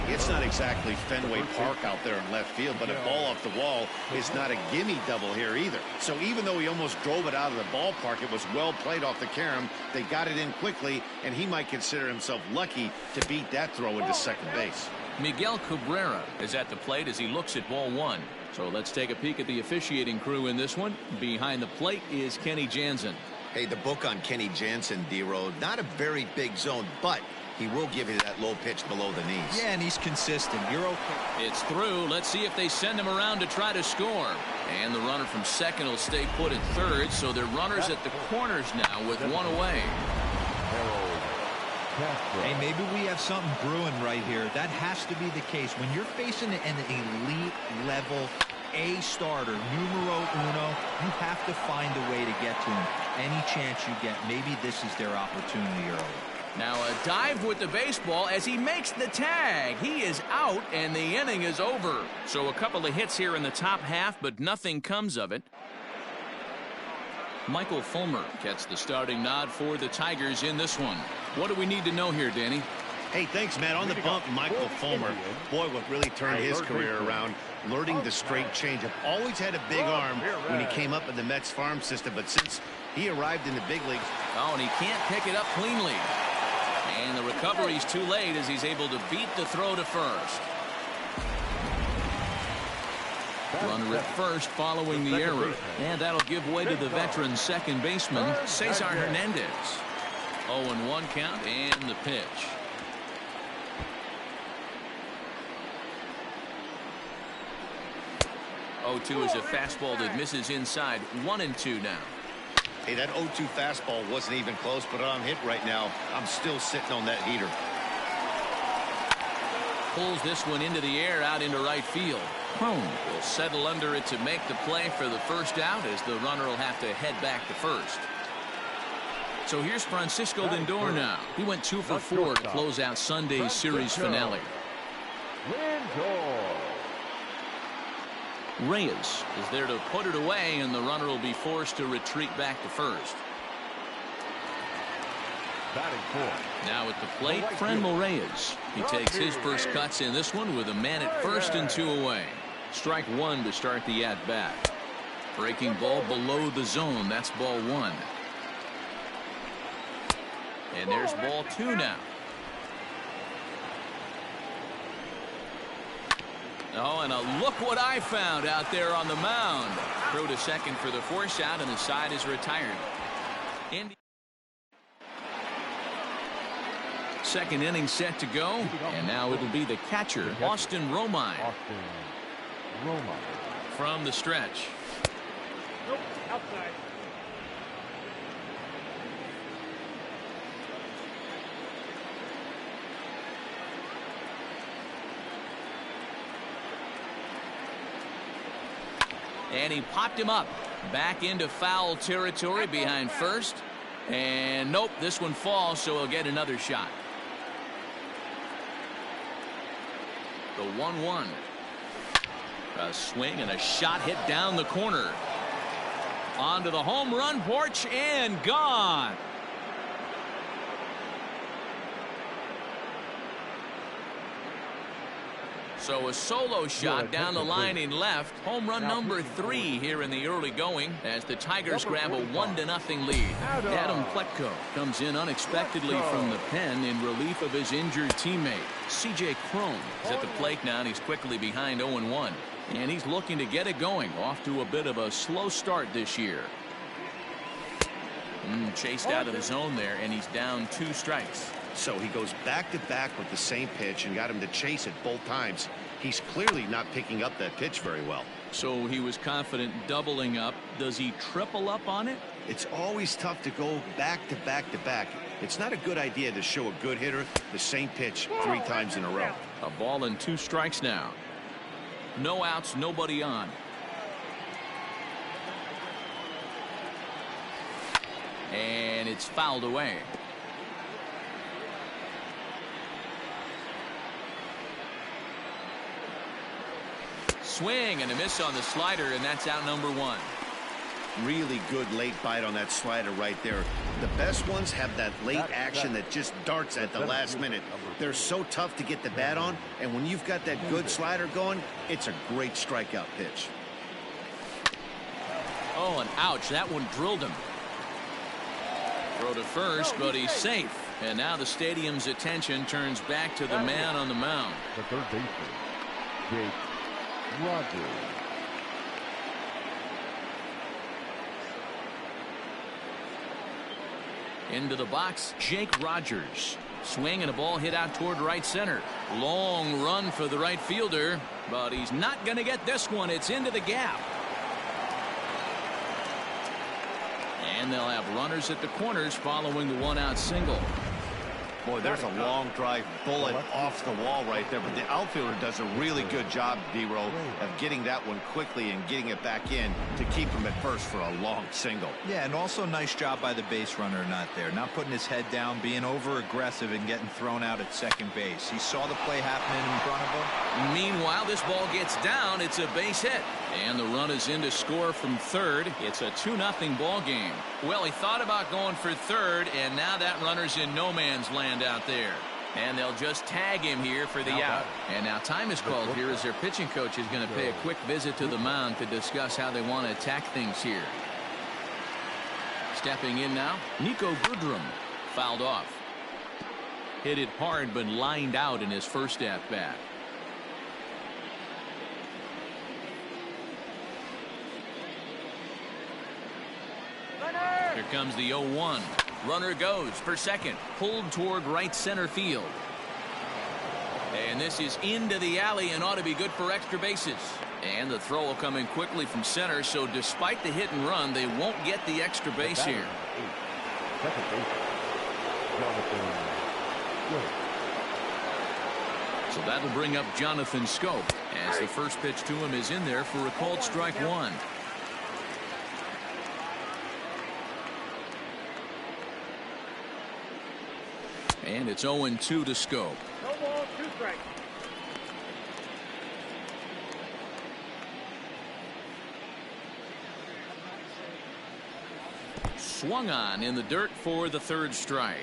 C: It's not exactly Fenway Park out there in left field, but a ball off the wall is not a gimme double here either. So even though he almost drove it out of the ballpark, it was well played off the carom. They got it in quickly, and he might consider himself lucky to beat that throw into second base.
A: Miguel Cabrera is at the plate as he looks at ball 1. So let's take a peek at the officiating crew in this one. Behind the plate is Kenny Jansen.
C: Hey, the book on Kenny Jansen, D-Road, not a very big zone, but he will give you that low pitch below the knees.
B: Yeah, and he's consistent. You're okay.
A: It's through. Let's see if they send him around to try to score. And the runner from second will stay put at third, so they're runners at the corners now with 1 away.
B: Hey, maybe we have something brewing right here. That has to be the case. When you're facing an elite level A starter, numero uno, you have to find a way to get to him. Any chance you get, maybe this is their opportunity early.
A: Now a dive with the baseball as he makes the tag. He is out and the inning is over. So a couple of hits here in the top half, but nothing comes of it. Michael Fulmer gets the starting nod for the Tigers in this one. What do we need to know here, Danny?
C: Hey, thanks, Matt. On the bump, Michael Fulmer, boy, what really turned his career around, learning the straight changeup. Always had a big arm when he came up in the Mets farm system, but since he arrived in the big leagues.
A: Oh, and he can't pick it up cleanly. And the recovery's too late as he's able to beat the throw to first. Runner at first following the error. And that'll give way to the veteran second baseman, Cesar Hernandez. 0-1 count and the pitch. 0-2 is a fastball that misses inside. 1-2 now.
C: Hey, that 0-2 fastball wasn't even close, but I'm hit right now. I'm still sitting on that heater.
A: Pulls this one into the air out into right field. Cron will settle under it to make the play for the first out as the runner will have to head back to first. So here's Francisco Lindor now. He went 2 for 4 to close out Sunday's series finale. Reyes is there to put it away, and the runner will be forced to retreat back to first. Now at the plate, Franmil Reyes. He takes his first cuts in this one with a man at first and 2 away. Strike 1 to start the at-bat. Breaking ball below the zone. That's ball 1. And there's ball 2 now. Oh, and look what I found out there on the mound. Throw to second for the force out, and the side is retired. Second inning set to go, and now it'll be the catcher, Austin Romine. From the stretch.
F: Nope, outside.
A: And he popped him up back into foul territory behind first. And nope, this one falls, so he'll get another shot. The 1-1. A swing and a shot hit down the corner. Onto the home run porch and gone. So a solo shot down the line in left. Home run number 3 here in the early going as the Tigers grab a 1-0 lead. Adam Plutko comes in unexpectedly from the pen in relief of his injured teammate. C.J. Cron is at the plate now, and he's quickly behind 0-1. And he's looking to get it going, off to a bit of a slow start this year. Chased out of the zone there, and he's down 2 strikes.
C: So he goes back-to-back with the same pitch and got him to chase it both times. He's clearly not picking up that pitch very well.
A: So he was confident doubling up. Does he triple up on it?
C: It's always tough to go back-to-back-to-back. It's not a good idea to show a good hitter the same pitch 3 times in a row.
A: A ball and 2 strikes now. No outs, nobody on. And it's fouled away. Swing and a miss on the slider, and that's out number one.
C: Really good late bite on that slider right there. The best ones have that late action that just darts at the last minute. They're so tough to get the bat on, and when you've got that good slider going, it's a great strikeout pitch.
A: Oh, and ouch, that one drilled him. Throw to first, but he's safe. And now the stadium's attention turns back to the man on the mound.
D: The third baseman, Jake Rogers.
A: Into the box, Jake Rogers. Swing and a ball hit out toward right center. Long run for the right fielder, but he's not going to get this one. It's into the gap. And they'll have runners at the corners following the one-out single.
C: Boy, there's a long drive bullet off the wall right there, but the outfielder does a really good job, D-Row, of getting that one quickly and getting it back in to keep him at first for a long single.
B: Yeah, and also nice job by the base runner not there, not putting his head down, being over aggressive and getting thrown out at second base. He saw the play happening in front of him.
A: Meanwhile, this ball gets down. It's a base hit. And the run is in to score from third. It's a 2-0 ball game. Well, he thought about going for third, and now that runner's in no man's land out there. And they'll just tag him here for the out. And now time is called here as their pitching coach is going to pay a quick visit to the mound to discuss how they want to attack things here. Stepping in now, Niko Goodrum. Fouled off. Hit it hard, but lined out in his first at-bat. Here comes the 0-1. Runner goes for second. Pulled toward right center field. And this is into the alley and ought to be good for extra bases. And the throw will come in quickly from center, so despite the hit and run, they won't get the extra base here. So that'll bring up Jonathan Schoop as the first pitch to him is in there for a called strike one. And it's 0-2 to Schoop.
F: No ball, 2 strikes.
A: Swung on in the dirt for the third strike.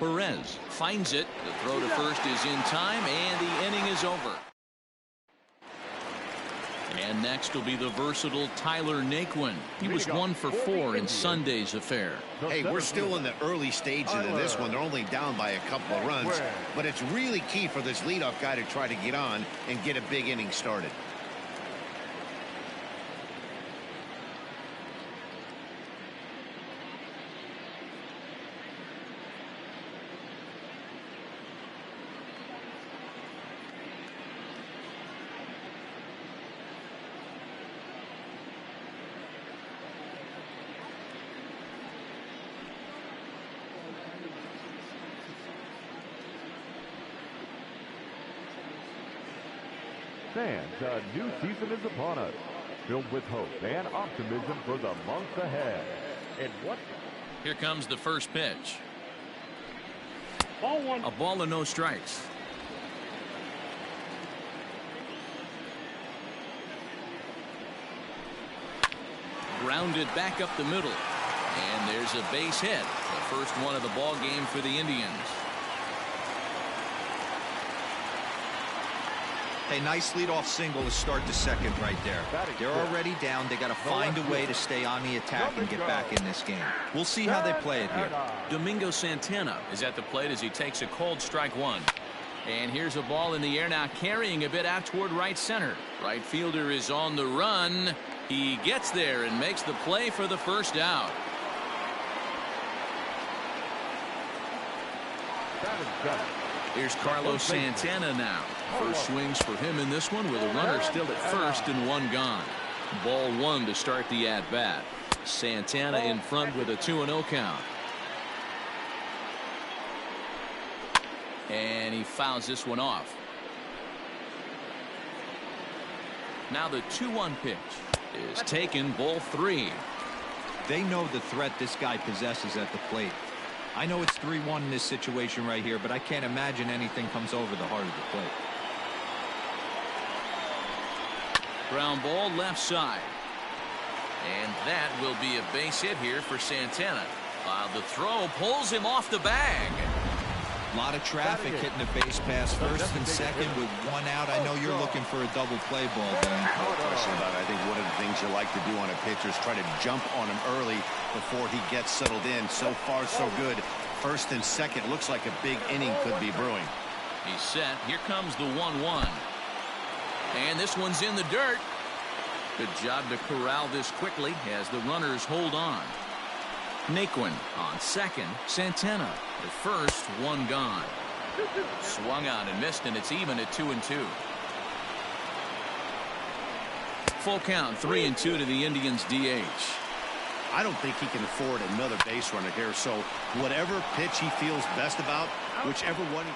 A: Perez finds it. The throw to first is in time, and the inning is over. And next will be the versatile Tyler Naquin. He was 1 for 4 in Sunday's affair.
C: Hey, we're still in the early stages of this one. They're only down by a couple of runs, but it's really key for this leadoff guy to try to get on and get a big inning started.
D: Fans, a new season is upon us, filled with hope and optimism for the months ahead. And what?
A: Here comes the first pitch.
F: Ball 1.
A: A ball and no strikes. Grounded back up the middle. And there's a base hit. The first one of the ball game for the Indians.
B: Hey, nice leadoff single to start the second right there. They're already down. They got to find a way to stay on the attack and get back in this game. We'll see how they play it here.
A: Domingo Santana is at the plate as he takes a called strike one. And here's a ball in the air now, carrying a bit out toward right center. Right fielder is on the run. He gets there and makes the play for the first out. Here's Carlos Santana now. First swings for him in this one with a runner still at first and one gone. Ball 1 to start the at-bat. Santana in front with a 2-0 count. And he fouls this one off. Now the 2-1 pitch is taken, ball 3.
B: They know the threat this guy possesses at the plate. I know it's 3-1 in this situation right here, but I can't imagine anything comes over the heart of the plate.
A: Ground ball left side. And that will be a base hit here for Santana. The throw pulls him off the bag.
B: A lot of traffic hitting the base pass first and second with one out. I know you're looking for a double play ball, Dan.
C: No question about it. I think one of the things you like to do on a pitcher is try to jump on him early before he gets settled in. So far, so good. First and second, looks like a big inning could be brewing.
A: He's set. Here comes the 1-1. And this one's in the dirt. Good job to corral this quickly as the runners hold on. Naquin on second. Santana at first, one gone. Swung on and missed, and it's even at 2-2. Full count, 3-2 to the Indians DH.
C: I don't think he can afford another base runner here, so whatever pitch he feels best about, whichever one.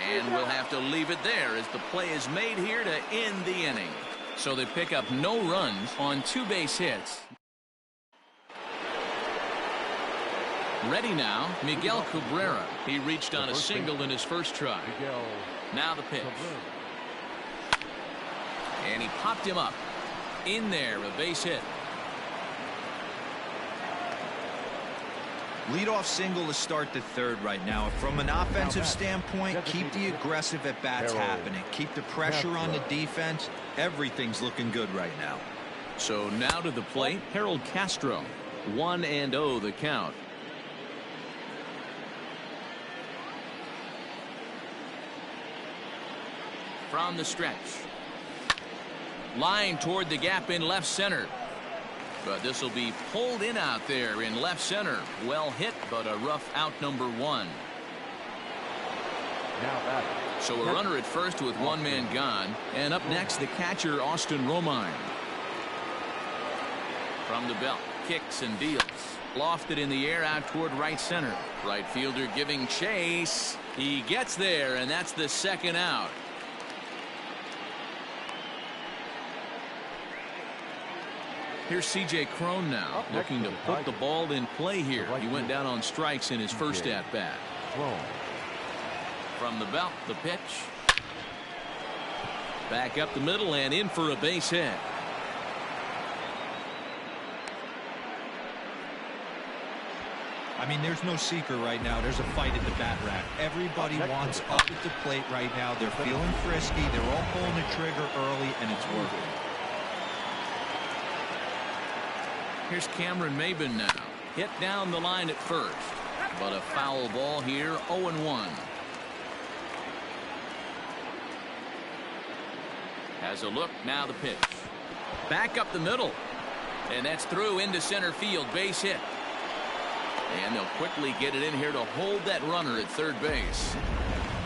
A: And we'll have to leave it there as the play is made here to end the inning. So they pick up no runs on 2 base hits. Ready now, Miguel Cabrera. He reached on a single in his first try. Now the pitch. And he popped him up. In there, a base hit.
B: Leadoff single to start the third right now. From an offensive standpoint, keep the aggressive at-bats happening. Keep the pressure on the defense. Everything's looking good right now.
A: So now to the plate, Harold Castro. 1-0 the count. From the stretch. Line toward the gap in left center. But this will be pulled in out there in left center. Well hit, but a rough out number 1. So a runner at first with one man gone. And up next, the catcher, Austin Romine. From the belt, kicks and deals. Lofted in the air out toward right center. Right fielder giving chase. He gets there, and that's the second out. Here's C.J. Cron now, looking to put the ball in play here. He went down on strikes in his first at-bat. From the belt, the pitch. Back up the middle and in for a base hit.
B: I mean, there's no secret right now. There's a fight at the bat rack. Everybody wants up at the plate right now. They're feeling frisky. They're all pulling the trigger early, and it's working.
A: Here's Cameron Maybin now. Hit down the line at first. But a foul ball here, 0-1. Has a look, now the pitch. Back up the middle. And that's through into center field, base hit. And they'll quickly get it in here to hold that runner at third base.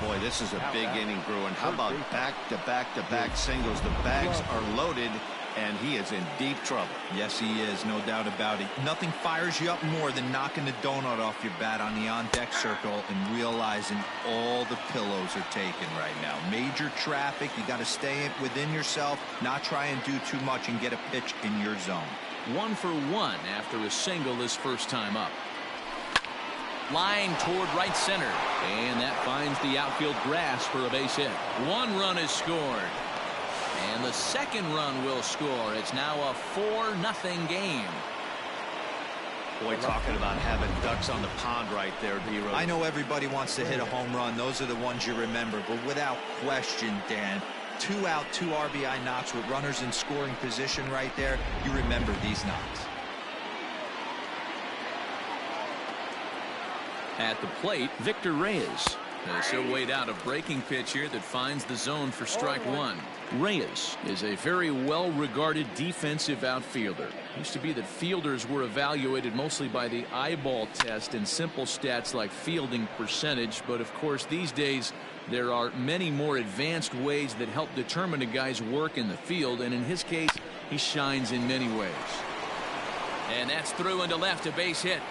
C: Boy, this is a big inning, Bruin. How about back-to-back-to-back singles? The bags are loaded, and he is in deep trouble.
B: Yes, he is, no doubt about it. Nothing fires you up more than knocking the donut off your bat on the on-deck circle and realizing all the pillows are taken right now. Major traffic. You got to stay within yourself, not try and do too much and get a pitch in your zone.
A: 1 for 1 after a single his first time up. Line toward right center, and that finds the outfield grass for a base hit. 1 run is scored, and the second run will score. It's now a 4-0 game.
C: Boy, talking about having ducks on the pond right there, D-Rose.
B: I know everybody wants to hit a home run. Those are the ones you remember, but without question, Dan, 2 out, 2 RBI knocks with runners in scoring position right there. You remember these knocks.
A: At the plate, Victor Reyes. He'll wait out a breaking pitch here that finds the zone for strike 1. Reyes is a very well-regarded defensive outfielder. Used to be that fielders were evaluated mostly by the eyeball test and simple stats like fielding percentage, but of course these days there are many more advanced ways that help determine a guy's work in the field, and in his case he shines in many ways. And that's through into left, a base hit.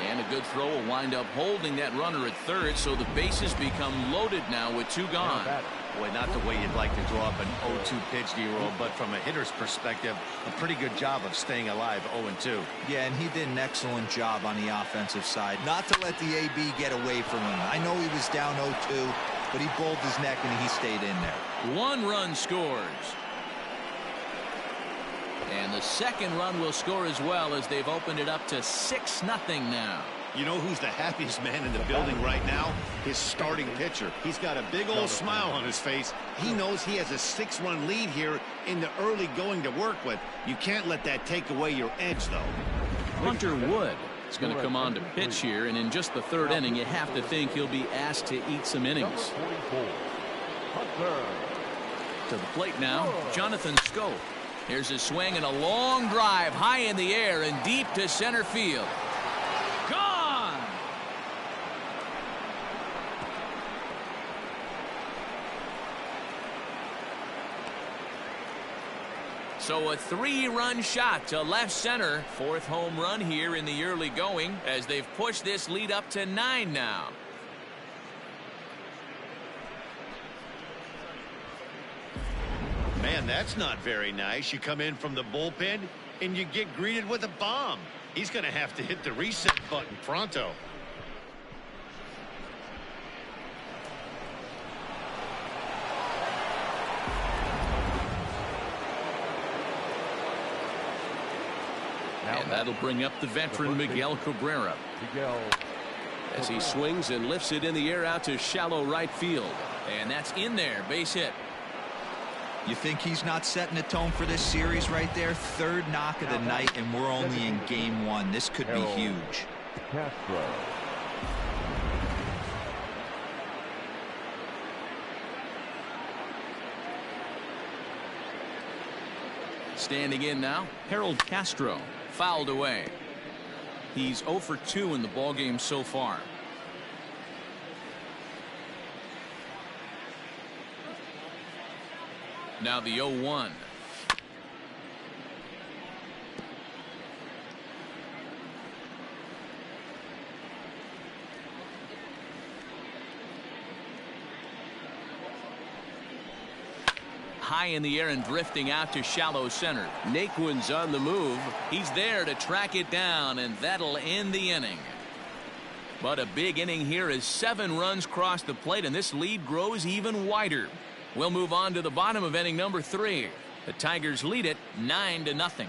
A: And a good throw will wind up holding that runner at third, so the bases become loaded now with 2 gone.
C: Boy, not the way you'd like to draw up an 0-2 pitch, Nero, but from a hitter's perspective, a pretty good job of staying alive 0-2.
B: Yeah, and he did an excellent job on the offensive side. Not to let the AB get away from him. I know he was down 0-2, but he bowled his neck and he stayed in there.
A: 1 run scores. And the second run will score as well, as they've opened it up to 6-0 now.
C: You know who's the happiest man in the building right now? His starting pitcher. He's got a big old smile on his face. He knows he has a 6-run lead here in the early going to work with. You can't let that take away your edge, though.
A: Hunter Wood is going to come on to pitch here, and in just the 3rd inning, you have to think he'll be asked to eat some innings. To the plate now, Jonathan Schoop. Here's a swing and a long drive high in the air and deep to center field. Gone! So a 3-run shot to left center. 4th home run here in the early going, as they've pushed this lead up to 9 now.
C: Man, that's not very nice. You come in from the bullpen and you get greeted with a bomb. He's going to have to hit the reset button pronto.
A: And that'll bring up the veteran Miguel Cabrera, as he swings and lifts it in the air out to shallow right field. And that's in there. Base hit.
B: You think he's not setting the tone for this series right there? 3rd knock of the night, and we're only in game 1. This could be huge.
D: Castro.
A: Standing in now, Harold Castro. Fouled away. He's 0 for 2 in the ballgame so far. Now the 0-1. High in the air and drifting out to shallow center. Naquin's on the move. He's there to track it down, and that'll end the inning. But a big inning here as 7 runs cross the plate, and this lead grows even wider. We'll move on to the bottom of inning number 3. The Tigers lead it 9-0.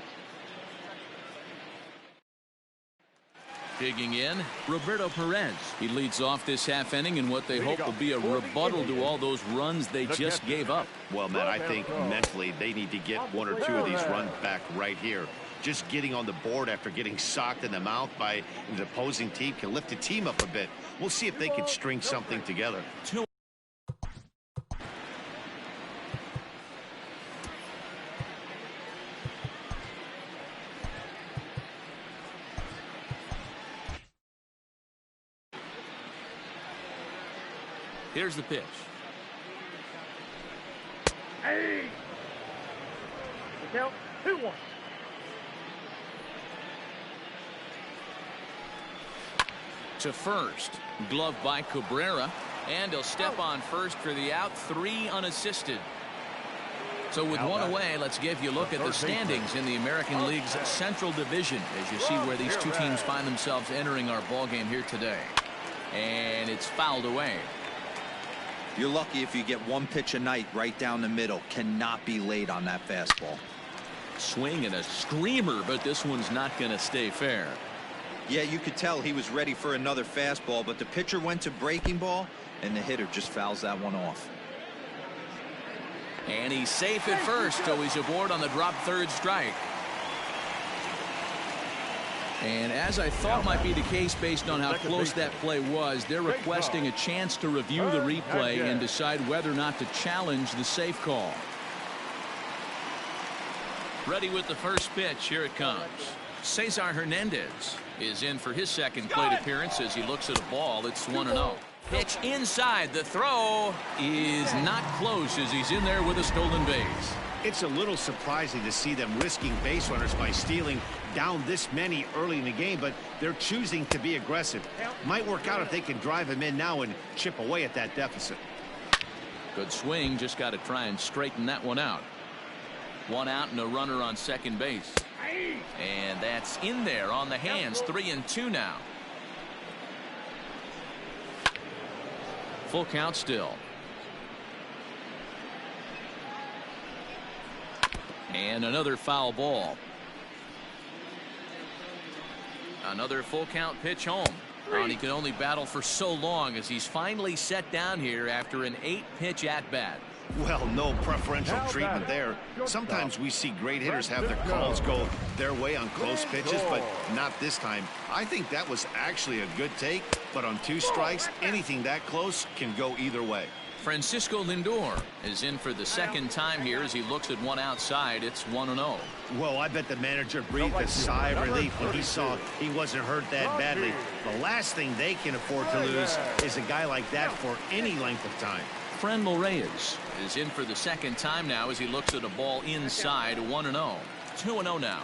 A: Digging in, Roberto Perez. He leads off this half inning in what they hope will be a rebuttal to all those runs they just gave up.
C: Well, Matt, I think mentally they need to get 1 or 2 of these runs back right here. Just getting on the board after getting socked in the mouth by the opposing team can lift the team up a bit. We'll see if they can string something together.
A: Here's the pitch.
F: Hey! The count, 2-1.
A: To first. Glove by Cabrera. And he'll step on first for the out. 3 unassisted. So with 1 away, let's give you a look at the standings in the American League's Central Division, as you see where these 2 teams find themselves entering our ball game here today. And it's fouled away.
B: You're lucky if you get 1 pitch a night right down the middle. Cannot be late on that fastball.
A: Swing and a screamer, but this one's not going to stay fair.
B: Yeah, you could tell he was ready for another fastball, but the pitcher went to breaking ball, and the hitter just fouls that one off.
A: And he's safe at first, so he's aboard on the drop 3rd strike. And as I thought might be the case based on how close that play was, they're requesting a chance to review the replay and decide whether or not to challenge the safe call. Ready with the first pitch. Here it comes. Cesar Hernandez is in for his second plate appearance as he looks at a ball. It's 1-0. Pitch inside. The throw is not close as he's in there with a stolen base.
C: It's a little surprising to see them risking base runners by stealing down this many early in the game, but they're choosing to be aggressive. Might work out if they can drive him in now and chip away at that deficit.
A: Good swing, just got to try and straighten that one out. One out and a runner on second base. And that's in there on the hands. 3-2 now. Full count still. And another foul ball. Another full count pitch home. And he can only battle for so long as he's finally set down here after an 8-pitch at-bat.
C: Well, no preferential treatment there. Sometimes we see great hitters have their calls go their way on close pitches, but not this time. I think that was actually a good take, but on 2 strikes, anything that close can go either way.
A: Francisco Lindor is in for the second time here as he looks at one outside. It's 1-0.
C: Well, I bet the manager breathed a sigh of relief when he saw he wasn't hurt that badly. The last thing they can afford to lose is a guy like that for any length of time.
A: Franmil Reyes is in for the second time now as he looks at a ball inside. 1-0. 2-0 now.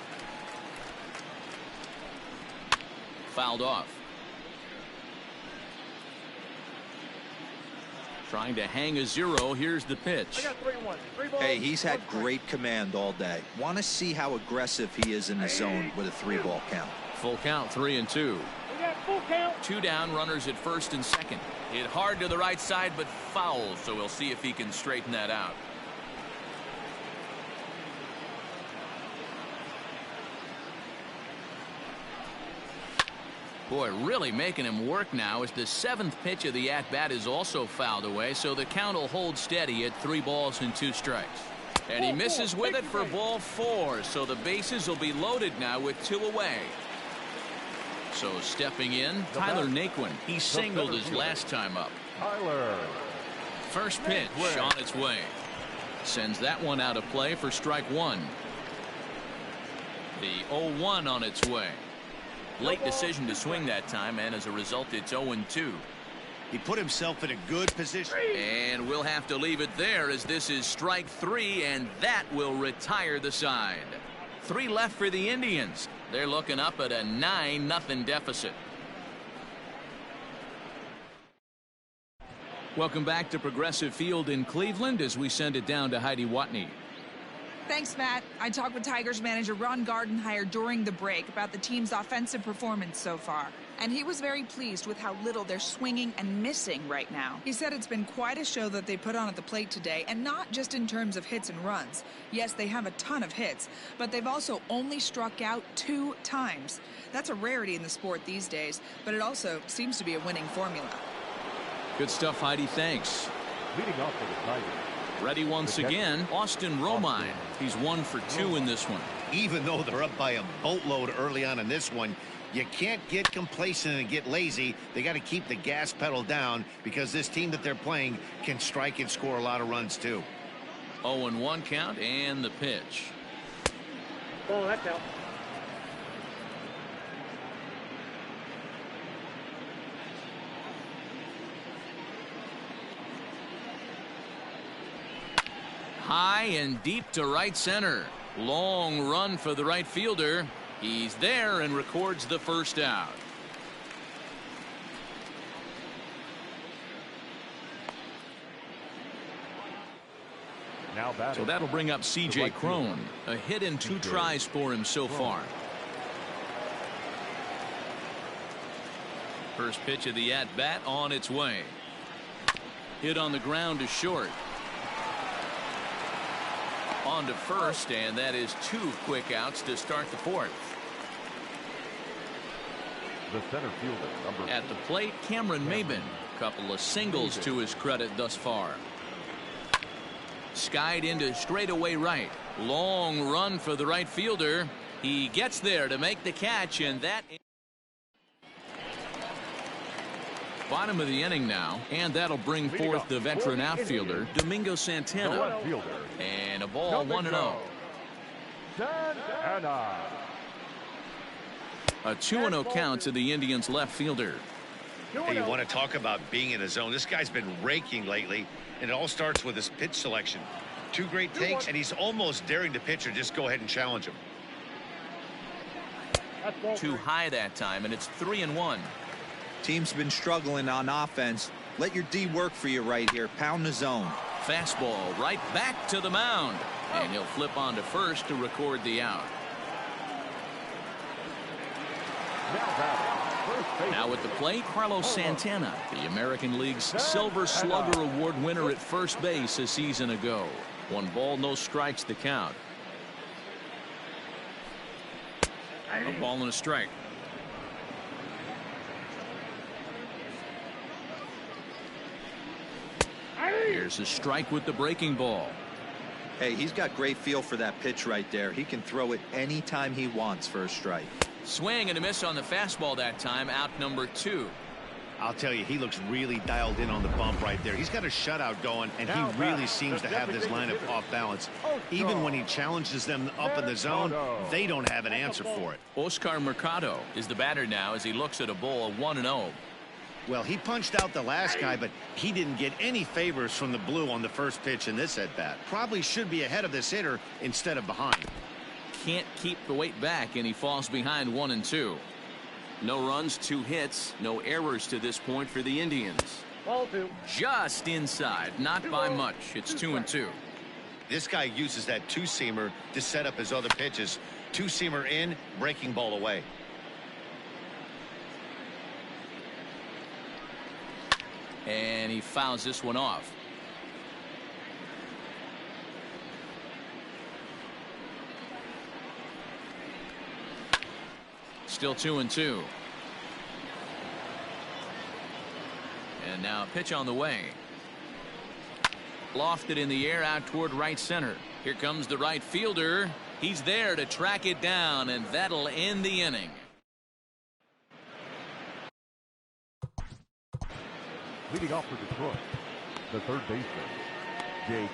A: Fouled off. Trying to hang a 0. Here's the pitch.
B: Hey, he's had great command all day. Want to see how aggressive he is in the zone with a 3-ball count.
A: Full count, 3-2. 2 down, runners at first and second. Hit hard to the right side, but foul, so we'll see if he can straighten that out. Boy, really making him work now as the 7th pitch of the at-bat is also fouled away, so the count will hold steady at 3 balls and 2 strikes. And he misses with it for ball 4, so the bases will be loaded now with 2 away. So stepping in, Tyler Naquin. He singled his last time up.
D: Tyler.
A: First pitch on its way. Sends that one out of play for strike 1. The 0-1 on its way. Late decision to swing that time, and as a result, it's 0-2.
C: He put himself in a good position.
A: And we'll have to leave it there as this is strike 3, and that will retire the side. 3 left for the Indians. They're looking up at a 9-0 deficit. Welcome back to Progressive Field in Cleveland as we send it down to Heidi Watney.
E: Thanks, Matt. I talked with Tigers manager Ron Gardenhire during the break about the team's offensive performance so far. And he was very pleased with how little they're swinging and missing right now. He said it's been quite a show that they put on at the plate today, and not just in terms of hits and runs. Yes, they have a ton of hits, but they've also only struck out 2 times. That's a rarity in the sport these days, but it also seems to be a winning formula.
A: Good stuff, Heidi. Thanks.
D: Leading off for the Tigers.
A: Ready once again, Austin Romine. He's 1 for 2 in this one.
C: Even though they're up by a boatload early on in this one, you can't get complacent and get lazy. They got to keep the gas pedal down because this team that they're playing can strike and score a lot of runs too.
A: 0-1 count and the pitch.
F: Oh, that's out.
A: High and deep to right center. Long run for the right fielder. He's there and records the first out.
D: Now
A: so that'll bring up C.J. Cron. A hit in 2 tries for him so far. First pitch of the at-bat on its way. Hit on the ground to short. On to first, and that is 2 quick outs to start the 4th.
D: The center fielder, number
A: at the plate, Cameron Maybin. Couple of singles to his credit thus far. Skied into straightaway right. Long run for the right fielder. He gets there to make the catch, and that. Bottom of the inning now, and that'll bring forth the veteran outfielder, Domingo Santana. And a ball, 1-0.
D: Santana.
A: A 2-0 count to the Indians left fielder.
C: Hey, you want to talk about being in a zone? This guy's been raking lately, and it all starts with his pitch selection. Two great takes, and he's almost daring the pitcher just go ahead and challenge him.
A: Too high that time, and it's 3-1.
B: Team's been struggling on offense. Let your D work for you right here. Pound the zone.
A: Fastball right back to the mound. And he'll flip on to first to record the out. Now at the plate, Carlos Santana, the American League's Silver Slugger Award winner at first base a season ago. 1 ball, no strikes the count. A ball and a strike. Here's a strike with the breaking ball.
B: Hey, he's got great feel for that pitch right there. He can throw it anytime he wants for a strike.
A: Swing and a miss on the fastball that time. Out number 2.
C: I'll tell you, he looks really dialed in on the bump right there. He's got a shutout going, and he really seems to have this lineup off balance. Even when he challenges them up in the zone, they don't have an answer for it.
A: Oscar Mercado is the batter now as he looks at a ball 1-0.
C: Well, he punched out the last guy, but he didn't get any favors from the blue on the first pitch in this at-bat. Probably should be ahead of this hitter instead of behind.
A: Can't keep the weight back, and he falls behind 1-2. No runs, 2 hits, no errors to this point for the Indians.
F: Ball 2.
A: Just inside, not by much. It's 2-2.
C: This guy uses that two-seamer to set up his other pitches. Two-seamer in, breaking ball away.
A: And he fouls this one off. Still 2-2. And now a pitch on the way. Lofted in the air out toward right center. Here comes the right fielder. He's there to track it down, and that'll end the inning.
D: Leading off for Detroit, the third baseman, Jake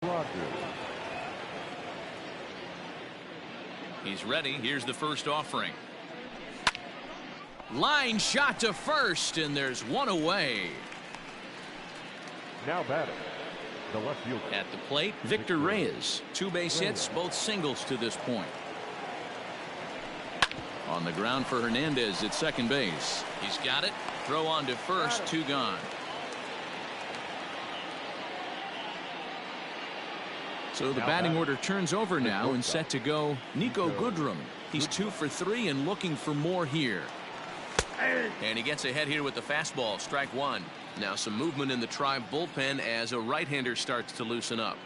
D: Rogers.
A: He's ready. Here's the first offering. Line shot to first, and there's one away.
D: Now batting, the left fielder.
A: At the plate, Victor Reyes. 2 base hits, both singles to this point. On the ground for Hernandez at second base. He's got it. Throw on to first, 2 gone. So the batting order turns over now and set to go Niko Goodrum. He's 2 for 3 and looking for more here. And he gets ahead here with the fastball. Strike 1. Now some movement in the Tribe bullpen as a right-hander starts to loosen up.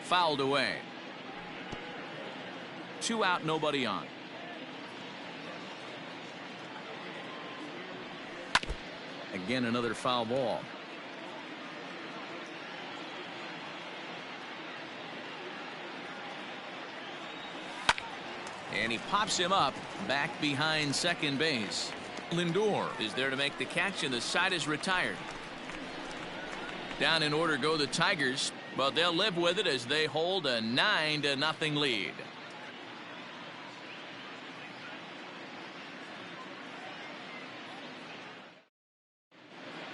A: Fouled away. 2 out, nobody on. Again, another foul ball. And he pops him up back behind second base. Lindor is there to make the catch, and the side is retired. Down in order go the Tigers, but they'll live with it as they hold a 9-0 lead.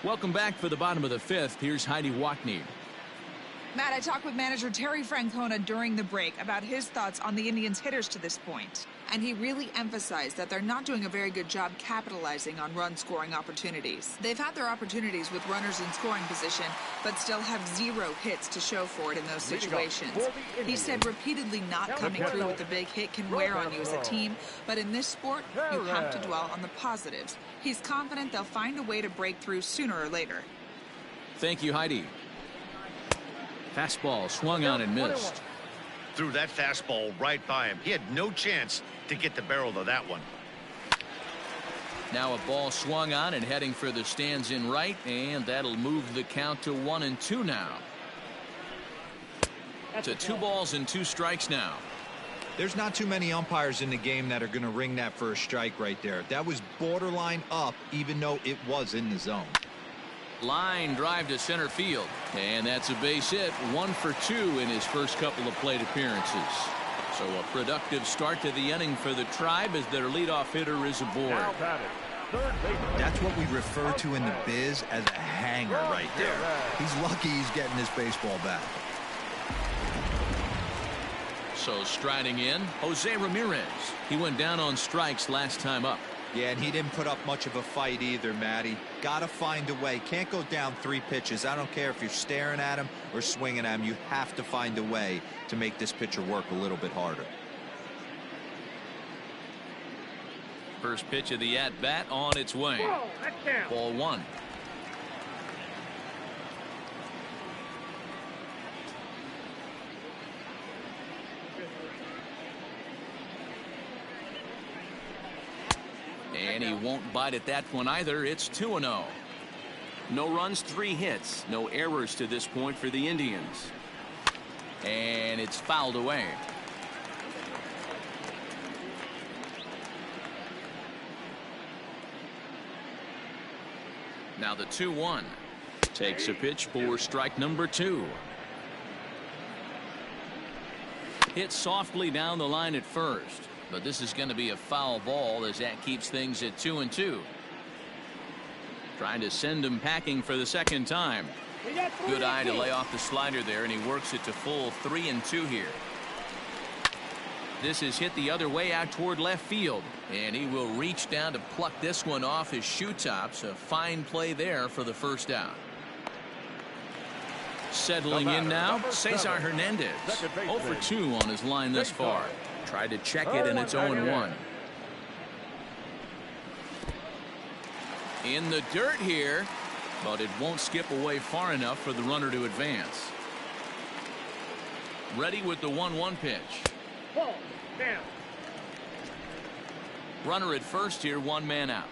A: Welcome back for the bottom of the 5th. Here's Heidi Watney.
E: Matt, I talked with manager Terry Francona during the break about his thoughts on the Indians' hitters to this point. And he really emphasized that they're not doing a very good job capitalizing on run-scoring opportunities. They've had their opportunities with runners in scoring position, but still have 0 hits to show for it in those situations. He said repeatedly not coming through with a big hit can wear on you as a team, but in this sport, you have to dwell on the positives. He's confident they'll find a way to break through sooner or later.
A: Thank you, Heidi. Fastball swung on and missed.
C: Threw that fastball right by him. He had no chance to get the barrel of that one.
A: Now a ball swung on and heading for the stands in right, and that'll move the count to 1-2 now. To 2 balls and 2 strikes now.
B: There's not too many umpires in the game that are going to ring that first strike right there. That was borderline up, even though it was in the zone.
A: Line drive to center field, and that's a base hit. 1 for 2 in his first couple of plate appearances. So a productive start to the inning for the Tribe as their leadoff hitter is aboard.
D: third baseman.
B: That's what we refer to in the biz as a hanger right there. He's lucky he's getting this baseball back.
A: So striding in, Jose Ramirez. He went down on strikes last time up.
B: Yeah, and he didn't put up much of a fight either, Matty. Gotta find a way. Can't go down 3 pitches. I don't care if you're staring at him or swinging at him. You have to find a way to make this pitcher work a little bit harder.
A: First pitch of the at-bat on its way.
F: Whoa, that's down.
A: Ball 1. And he won't bite at that one either. It's 2-0.
H: No runs, 3 hits. No errors to this point for the Indians.
A: And it's fouled away. Now the 2-1. Takes a pitch for strike number 2. Hit softly down the line at first. But this is going to be a foul ball as that keeps things at 2-2. Trying to send him packing for the second time. Good eye to lay off the slider there, and he works it to full 3-2 here. This is hit the other way out toward left field, and he will reach down to pluck this one off his shoe tops. A fine play there for the first out. Settling in now, Cesar Hernandez. 0 for 2 on his line thus far. Tried to check it, and it's 0-1. In the dirt here, but it won't skip away far enough for the runner to advance. Ready with the 1-1 pitch.
F: Ball down.
A: Runner at first here, 1 man out.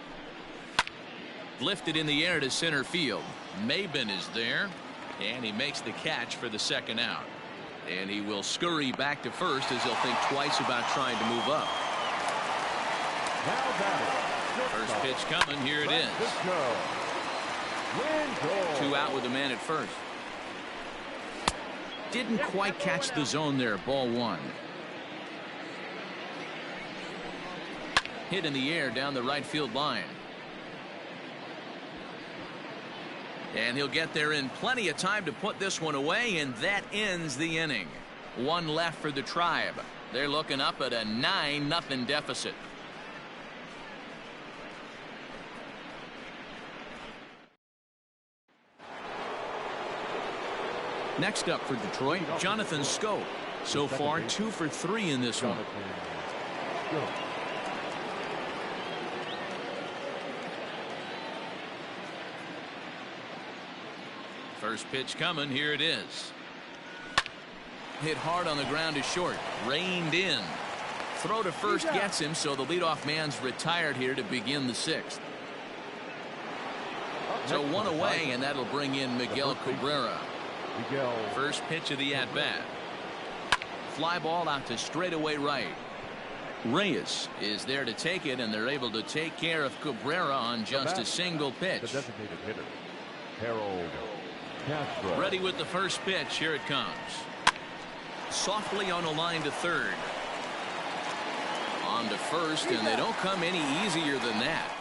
A: Lifted in the air to center field. Maben is there, and he makes the catch for the second out. And he will scurry back to first as he'll think twice about trying to move up. First pitch coming. Here it is. 2 out with a man at first. Didn't quite catch the zone there. Ball 1. Hit in the air down the right field line. And he'll get there in plenty of time to put this one away, and that ends the inning. 1 left for the Tribe. They're looking up at a 9-0 deficit. Next up for Detroit, Jonathan Schoop. So far 2 for 3 in this one. First pitch coming. Here it is. Hit hard on the ground to short. Reined in. Throw to first gets him, so the leadoff man's retired here to begin the 6th. So 1 away, and that'll bring in Miguel Cabrera. First pitch of the at-bat. Fly ball out to straightaway right. Reyes is there to take it, and they're able to take care of Cabrera on just a single pitch.
D: The designated hitter, Harold Castro.
A: Ready with the first pitch. Here it comes. Softly on a line to third. On to first, and they don't come any easier than that.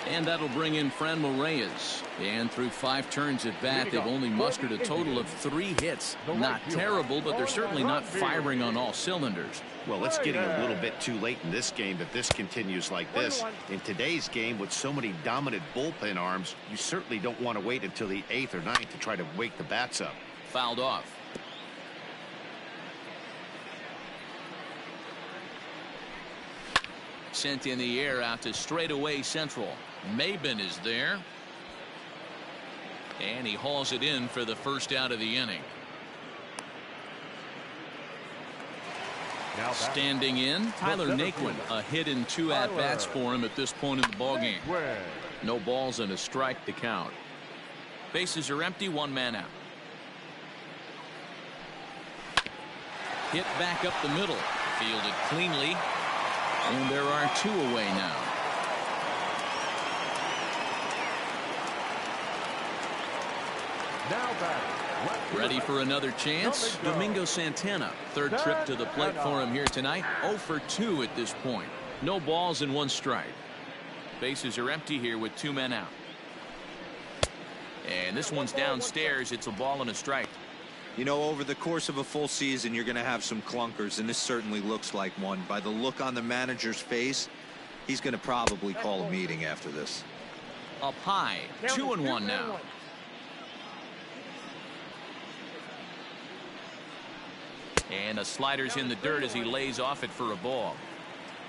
A: And that'll bring in Franmil Reyes. And through 5 turns at bat, they've only mustered a total of 3 hits. Not terrible, but they're certainly not firing on all cylinders.
C: Well, it's getting a little bit too late in this game if this continues like this. In today's game, with so many dominant bullpen arms, you certainly don't want to wait until the 8th or 9th to try to wake the bats up.
A: Fouled off. Sent in the air out to straightaway central. Maben is there. And he hauls it in for the first out of the inning. Standing in, Tyler Naquin. A hit in 2 at-bats for him at this point in the ballgame. No balls and a strike to count. Bases are empty, 1 man out. Hit back up the middle. Fielded cleanly. And there are 2 away now. Ready for another chance? Domingo Santana. 3rd trip to the plate for him here tonight. 0 for 2 at this point. No balls and 1 strike.
H: Bases are empty here with 2 men out. And this one's downstairs. It's a ball and a strike.
B: You know, over the course of a full season, you're going to have some clunkers, and this certainly looks like one. By the look on the manager's face, he's going to probably call a meeting after this.
H: Up high, 2-1 now. And a slider's in the dirt as he lays off it for a ball.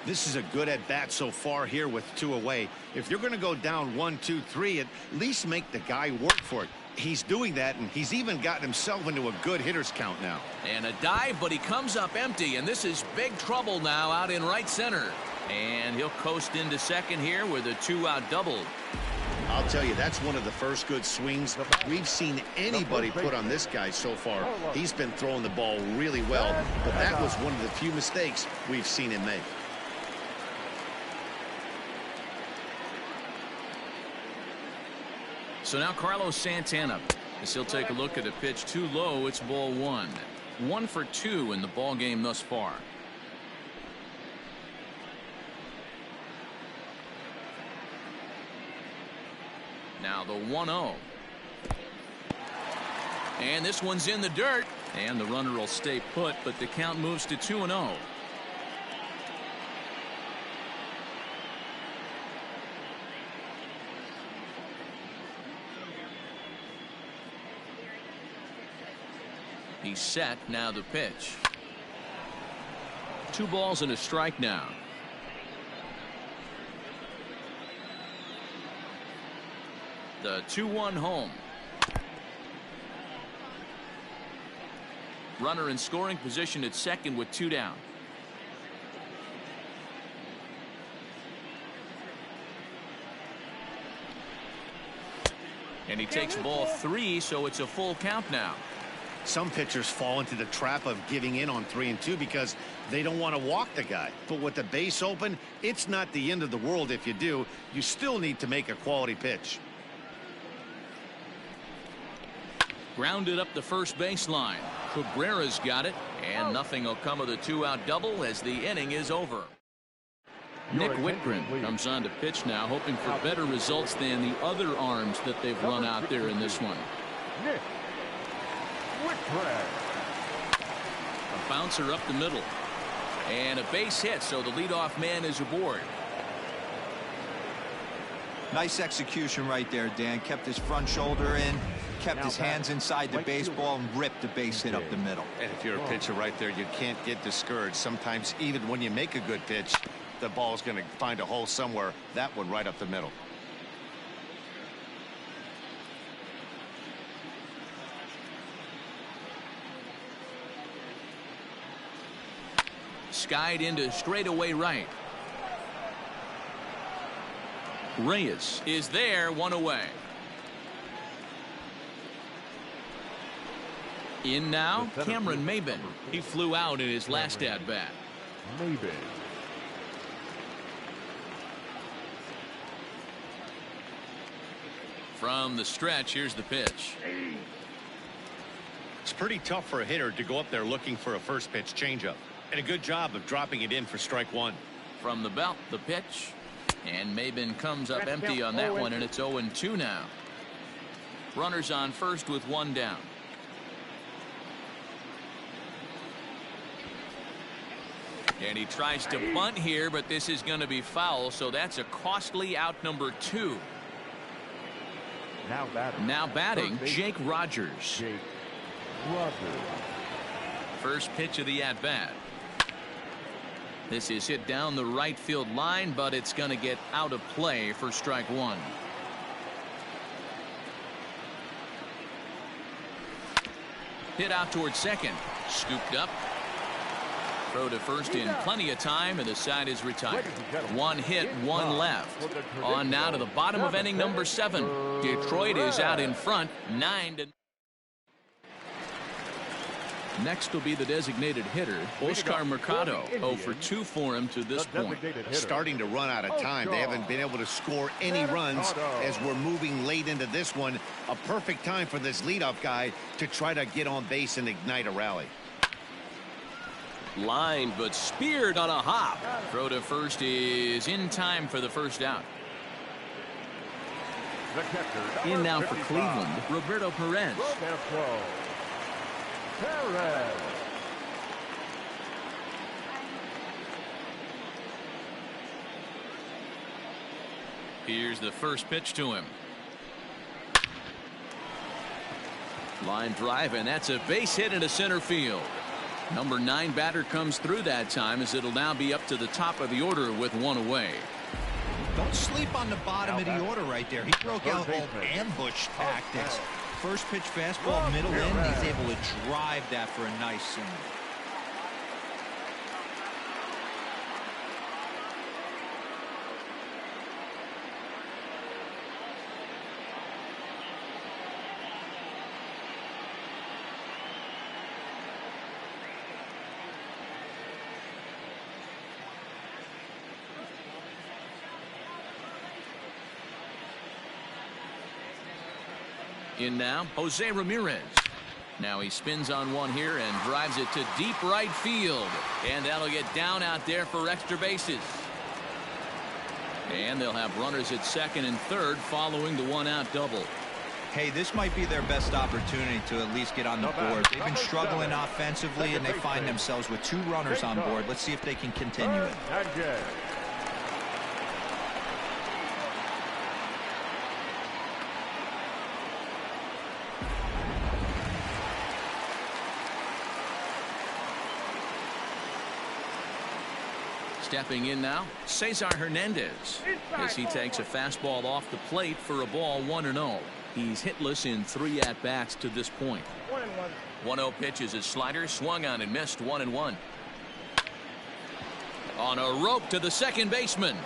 C: This is a good at-bat so far here with 2 away. If you're going to go down 1, 2, 3, at least make the guy work for it. He's doing that, and he's even gotten himself into a good hitter's count now.
H: And a dive, but he comes up empty, and this is big trouble now out in right center. And he'll coast into second here with a 2-out double.
C: I'll tell you, that's one of the first good swings we've seen anybody put on this guy so far. He's been throwing the ball really well, but that was one of the few mistakes we've seen him make.
H: So now Carlos Santana, as he'll take a look at a pitch too low. It's ball 1. 1 for 2 in the ball game thus far. Now the 1-0. And this one's in the dirt. And the runner will stay put, but the count moves to 2-0. He's set. Now the pitch. 2 balls and a strike now. The 2-1 home. Runner in scoring position at second with 2 down. And he takes ball 3, so it's a full count now.
C: Some pitchers fall into the trap of giving in on 3 and 2 because they don't want to walk the guy. But with the base open, it's not the end of the world if you do. You still need to make a quality pitch.
H: Grounded up the first baseline. Cabrera's got it, and nothing will come of the 2-out double as the inning is over. Nick Whitgren comes on to pitch now, hoping for better results than the other arms that they've run out there in this one.
D: Nick Whitgren.
H: A bouncer up the middle. And a base hit, so the leadoff man is aboard.
B: Nice execution right there, Dan. Kept his front shoulder in, kept his hands inside the baseball, and ripped the base hit up the middle.
C: And if you're a pitcher right there, you can't get discouraged. Sometimes even when you make a good pitch, the ball's going to find a hole somewhere. That one right up the middle.
H: Skied into straightaway right. Reyes is there, 1 away. In now, Cameron Maybin. He flew out in his last at bat.
D: Maybin.
H: From the stretch, here's the pitch.
C: It's pretty tough for a hitter to go up there looking for a first pitch changeup. And a good job of dropping it in for strike 1.
H: From the belt, the pitch. And Maybin comes up empty on that one, and it's 0-2 now. Runners on first with 1 down. And he tries to bunt here, but this is going to be foul, so that's a costly out number 2. Now batting, Jake Rogers. First pitch of the at-bat. This is hit down the right field line, but it's going to get out of play for strike 1. Hit out towards second. Scooped up. Throw to first in plenty of time, and the side is retired. 1 hit, 1 left. On now to the bottom of inning number 7. Detroit is out in front, 9-0. Next will be the designated hitter, Oscar Mercado. 0 for 2 for him to this point.
C: Starting to run out of time. They haven't been able to score any runs as we're moving late into this one. A perfect time for this leadoff guy to try to get on base and ignite a rally.
H: Lined but speared on a hop. Throw to first is in time for the first out.
D: The catcher,
A: In now for
D: 55,
A: Cleveland, Roberto Perez.
D: Roberto Perez.
A: Here's the first pitch to him. Line drive, and that's a base hit into center field. Number 9 batter comes through that time, as it'll now be up to the top of the order with one away.
B: Don't sleep on the bottom of the order right there. He broke out old ambush tactics. First pitch fastball, middle in, and he's able to drive that for a nice single.
A: In now, Jose Ramirez. Now he spins on one here and drives it to deep right field. And that'll get down out there for extra bases. And they'll have runners at second and third following the one-out double.
B: Hey, this might be their best opportunity to at least get on the board. They've been struggling offensively, and they find themselves with 2 runners on board. Let's see if they can continue it.
A: Stepping in now, Cesar Hernandez, as he takes a fastball off the plate for a ball 1-0. He's hitless in 3 at-bats to this point. 1-0 pitch is his slider, swung on and missed. 1-1. On a rope to the second baseman.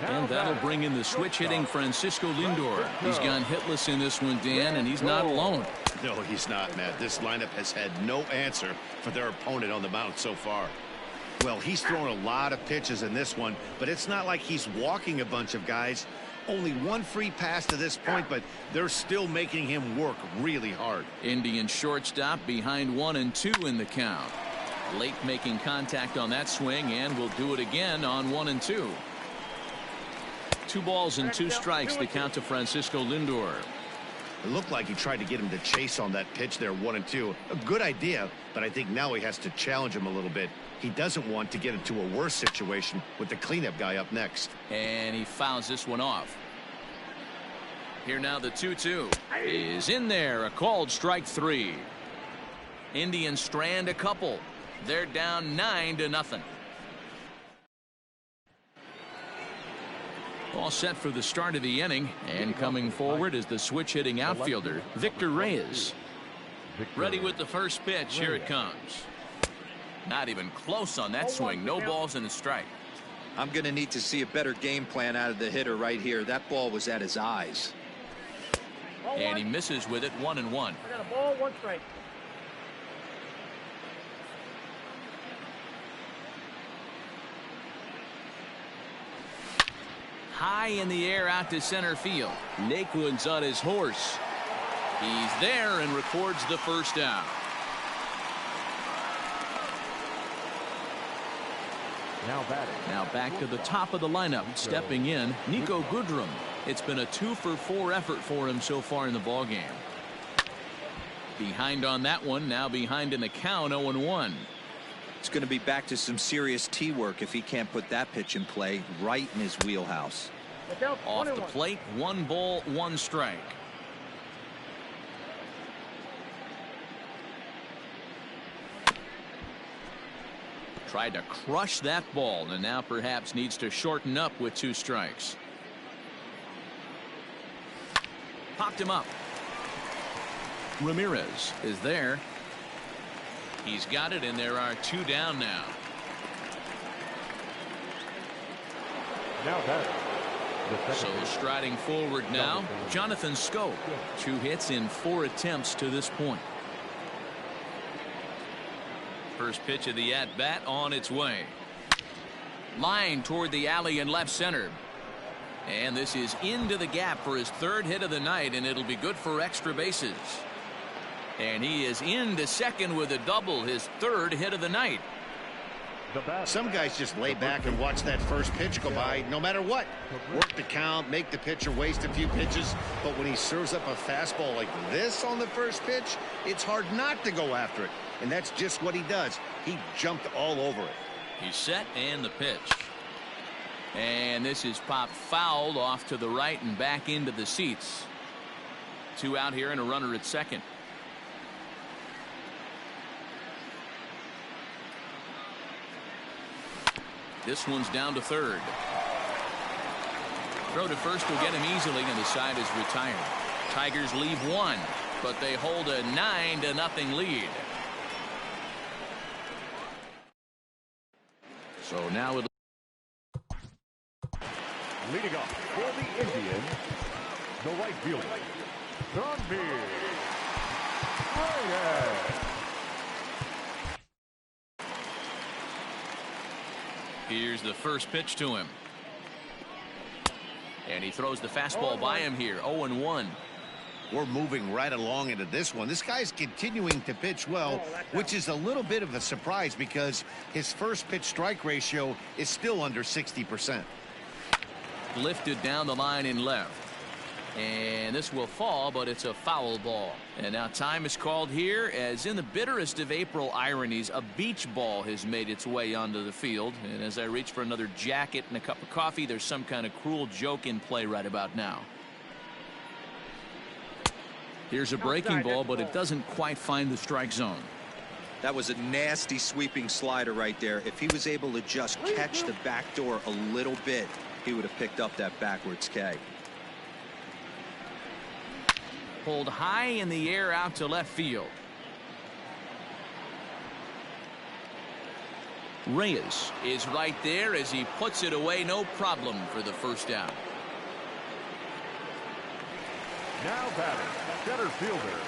A: And that'll bring in the switch-hitting Francisco Lindor. He's gone hitless in this one, Dan, and he's not alone.
C: No, he's not, Matt. This lineup has had no answer for their opponent on the mound so far. Well, he's thrown a lot of pitches in this one, but it's not like he's walking a bunch of guys. Only 1 free pass to this point, but they're still making him work really hard.
A: Indian shortstop behind 1-2 in the count. Late making contact on that swing, and will do it again on 1-2. 2 balls and 2 strikes, the count to Francisco Lindor.
C: It looked like he tried to get him to chase on that pitch there, 1-2. A good idea, but I think now he has to challenge him a little bit. He doesn't want to get into a worse situation with the cleanup guy up next.
A: And he fouls this one off. Here now the 2-2 is in there, a called strike 3. Indians strand a couple. They're down 9-0. All set for the start of the inning, and coming forward is the switch-hitting outfielder, Victor Reyes. Ready with the first pitch. Here it comes. Not even close on that swing. No balls and a strike.
B: I'm going to need to see a better game plan out of the hitter right here. That ball was at his eyes.
A: And he misses with it. 1-1.
F: I got a ball, 1 strike.
A: High in the air out to center field. Naquin's on his horse. He's there and records the first out. Now back to the top of the lineup. Stepping in, Niko Goodrum. It's been a 2-for-4 effort for him so far in the ballgame. Behind on that one, now behind in the count, 0-1.
B: It's going to be back to some serious tee work if he can't put that pitch in play right in his wheelhouse.
A: Off the plate, 1 ball, 1 strike. Tried to crush that ball, and now perhaps needs to shorten up with 2 strikes. Popped him up. Ramirez is there. He's got it, and there are 2 down now. So striding forward now, Jonathan Schoop. 2 hits in 4 attempts to this point. First pitch of the at-bat on its way. Line toward the alley in left center. And this is into the gap for his 3rd hit of the night, and it'll be good for extra bases. And he is into second with a double, his 3rd hit of the night.
C: Some guys just lay back and watch that first pitch go by no matter what. Work the count, make the pitcher waste a few pitches, but when he serves up a fastball like this on the first pitch, it's hard not to go after it. And that's just what he does. He jumped all over it.
A: He's set, and the pitch. And this is popped fouled off to the right and back into the seats. 2 out here and a runner at second. This one's down to third. Throw to first will get him easily, and the side is retired. Tigers leave 1, but they hold a 9-0 lead. So now it
D: leading up for the Indians, the right fielder, Tanvi Reyes.
A: Here's the first pitch to him. And he throws the fastball by him here. 0-1.
C: We're moving right along into this one. This guy's continuing to pitch well, which is a little bit of a surprise because his first pitch strike ratio is still under 60%.
A: Lifted down the line in left. And this will fall, but it's a foul ball. And now time is called here, as in the bitterest of April ironies, a beach ball has made its way onto the field. And as I reach for another jacket and a cup of coffee, there's some kind of cruel joke in play right about now. Here's a breaking ball, but it doesn't quite find the strike zone.
B: That was a nasty sweeping slider right there. If he was able to just catch the back door a little bit, he would have picked up that backwards K.
A: Pulled high in the air out to left field. Reyes is right there as he puts it away, no problem for the first down.
D: Now batting, center fielder.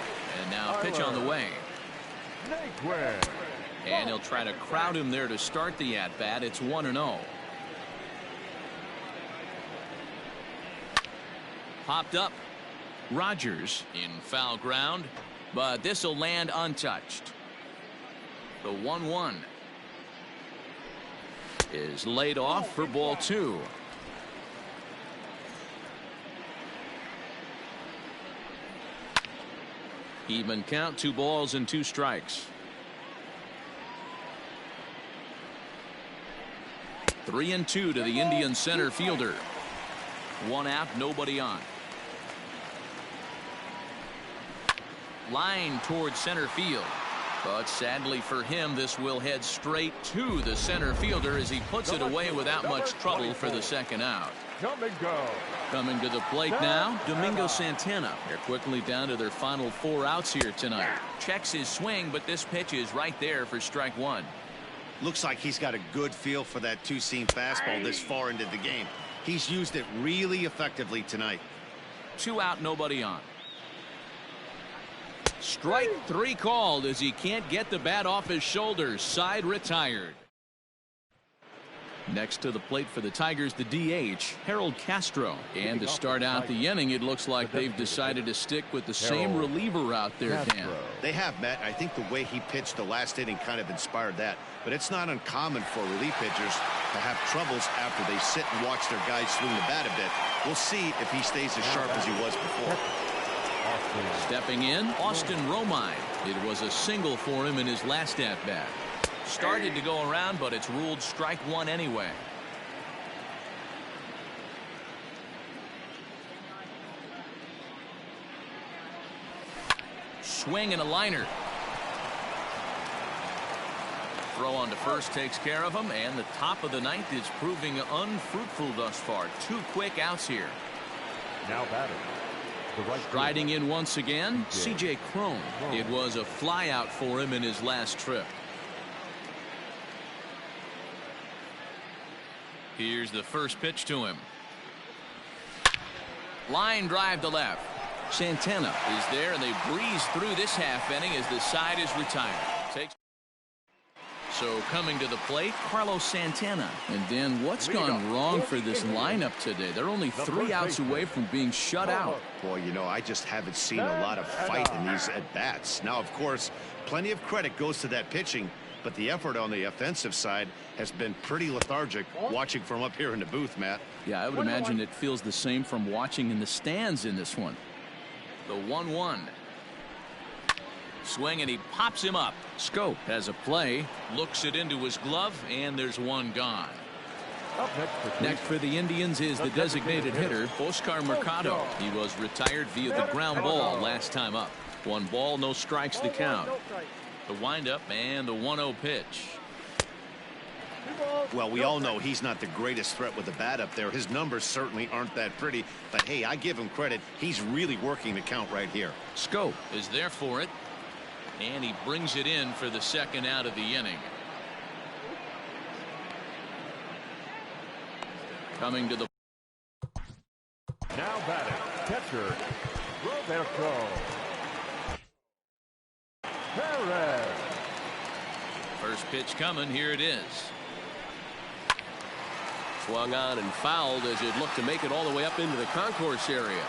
A: And now pitch on the way.
D: Naquin.
A: And he'll try to crowd him there to start the at-bat. It's 1-0. Popped up. Rogers in foul ground, but this will land untouched. The 1-1 is laid off for ball 2. Even count, 2 balls and 2 strikes. 3-2 to the Indian center fielder. 1 out, nobody on. Line towards center field, but sadly for him, this will head straight to the center fielder as he puts it away without much trouble for the second out. Coming to the plate now, Domingo Santana. They're quickly down to their final 4 outs here tonight. Checks his swing, but this pitch is right there for strike 1.
C: Looks like he's got a good feel for that 2-seam fastball this far into the game. He's used it really effectively tonight.
A: 2 out, nobody on. Strike 3 called as he can't get the bat off his shoulders. Side retired. Next to the plate for the Tigers, the DH, Harold Castro. And to start out the inning, it looks like they've decided to stick with the same reliever out there, Dan.
C: They have, Matt. I think the way he pitched the last inning kind of inspired that. But it's not uncommon for relief pitchers to have troubles after they sit and watch their guys swing the bat a bit. We'll see if he stays as sharp as he was before.
A: Stepping in, Austin Romine. It was a single for him in his last at-bat. Started to go around, but it's ruled strike 1 anyway. Swing and a liner. Throw on to first takes care of him, and the top of the 9th is proving unfruitful thus far. 2 quick outs here.
D: Now batting.
A: Striding in once again, C.J. Cron. It was a fly out for him in his last trip. Here's the first pitch to him. Line drive to left. Santana is there, and they breeze through this half inning as the side is retired. So coming to the plate, Carlos Santana. And Dan, what's gone wrong for this lineup today? They're only 3 outs away from being shut out.
C: Boy, you know, I just haven't seen a lot of fight in these at-bats. Now, of course, plenty of credit goes to that pitching, but the effort on the offensive side has been pretty lethargic watching from up here in the booth, Matt.
A: Yeah, I would imagine it feels the same from watching in the stands in this one. The 1-1. Swing, and he pops him up. Schoop has a play, looks it into his glove, and there's one gone. Next for the Indians is the designated hitter, Oscar Mercado. He was retired via the ground ball last time up. 1 ball, no strikes to count. The windup and the 1-0 pitch.
C: Well, we all know he's not the greatest threat with the bat up there. His numbers certainly aren't that pretty, but hey, I give him credit. He's really working the count right here.
A: Schoop is there for it, and he brings it in for the second out of the inning. Coming to the
D: now batting, catcher Roberto Perez.
A: First pitch coming. Here it is. Swung on and fouled as it looked to make it all the way up into the concourse area.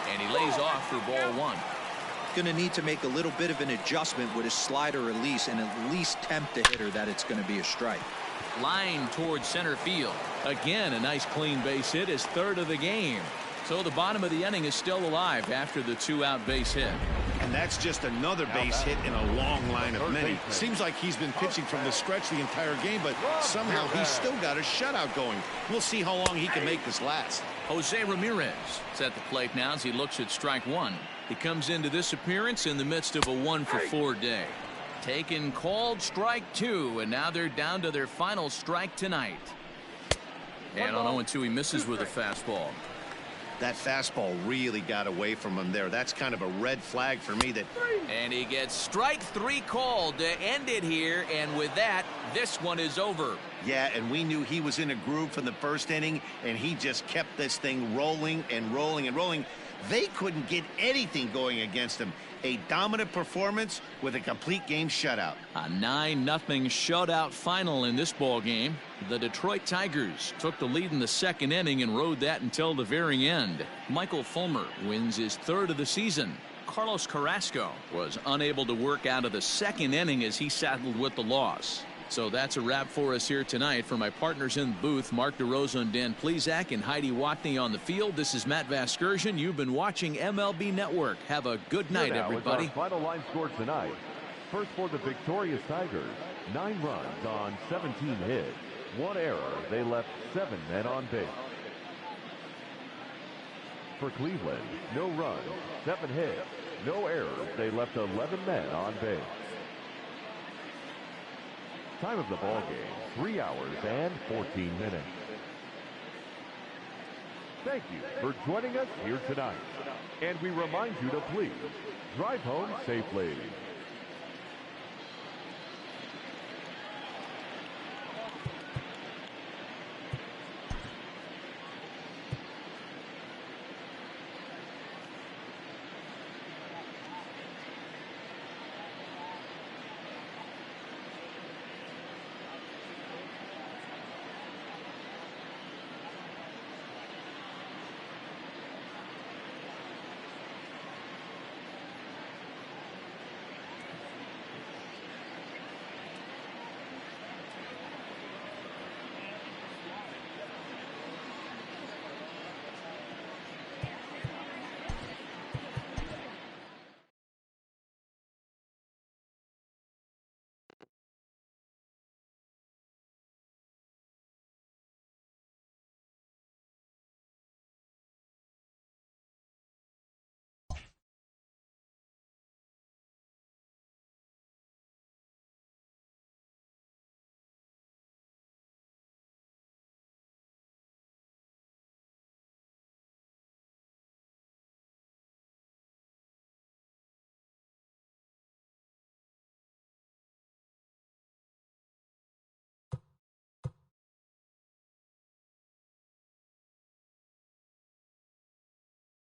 A: And he lays off for ball 1.
G: Going to need to make a little bit of an adjustment with his slider release and at least tempt the hitter that it's going to be a strike.
A: Line towards center field. Again, a nice clean base hit, his 3rd of the game. So the bottom of the inning is still alive after the 2-out base hit.
C: And that's just another base hit in a long line of many. Seems like he's been pitching from the stretch the entire game, but somehow he's still got a shutout going. We'll see how long he can make this last.
A: Jose Ramirez is at the plate now as he looks at strike 1. He comes into this appearance in the midst of a 1-for-4 day. Taken, called, strike 2, and now they're down to their final strike tonight. And on 0-2, he misses with a fastball.
C: That fastball really got away from him there. That's kind of a red flag for me.
A: And he gets strike 3 called to end it here, and with that, this one is over.
C: Yeah, and we knew he was in a groove from the first inning, and he just kept this thing rolling and rolling and rolling. They couldn't get anything going against him. A dominant performance with a complete game shutout.
A: A 9-0 shutout final in this ball game. The Detroit Tigers took the lead in the 2nd inning and rode that until the very end. Michael Fulmer wins his 3rd of the season. Carlos Carrasco was unable to work out of the 2nd inning as he saddled with the loss. So that's a wrap for us here tonight. For my partners in the booth, Mark DeRosa and Dan Plesac, and Heidi Watney on the field, this is Matt Vasgersian. You've been watching MLB Network. Have a good night, everybody.
D: Final line score tonight. First for the victorious Tigers, 9 runs on 17 hits. 1 error. They left 7 men on base. For Cleveland, no runs, 7 hits, no errors. They left 11 men on base. Time of the ball game, 3 hours and 14 minutes. Thank you for joining us here tonight. And we remind you to please drive home safely.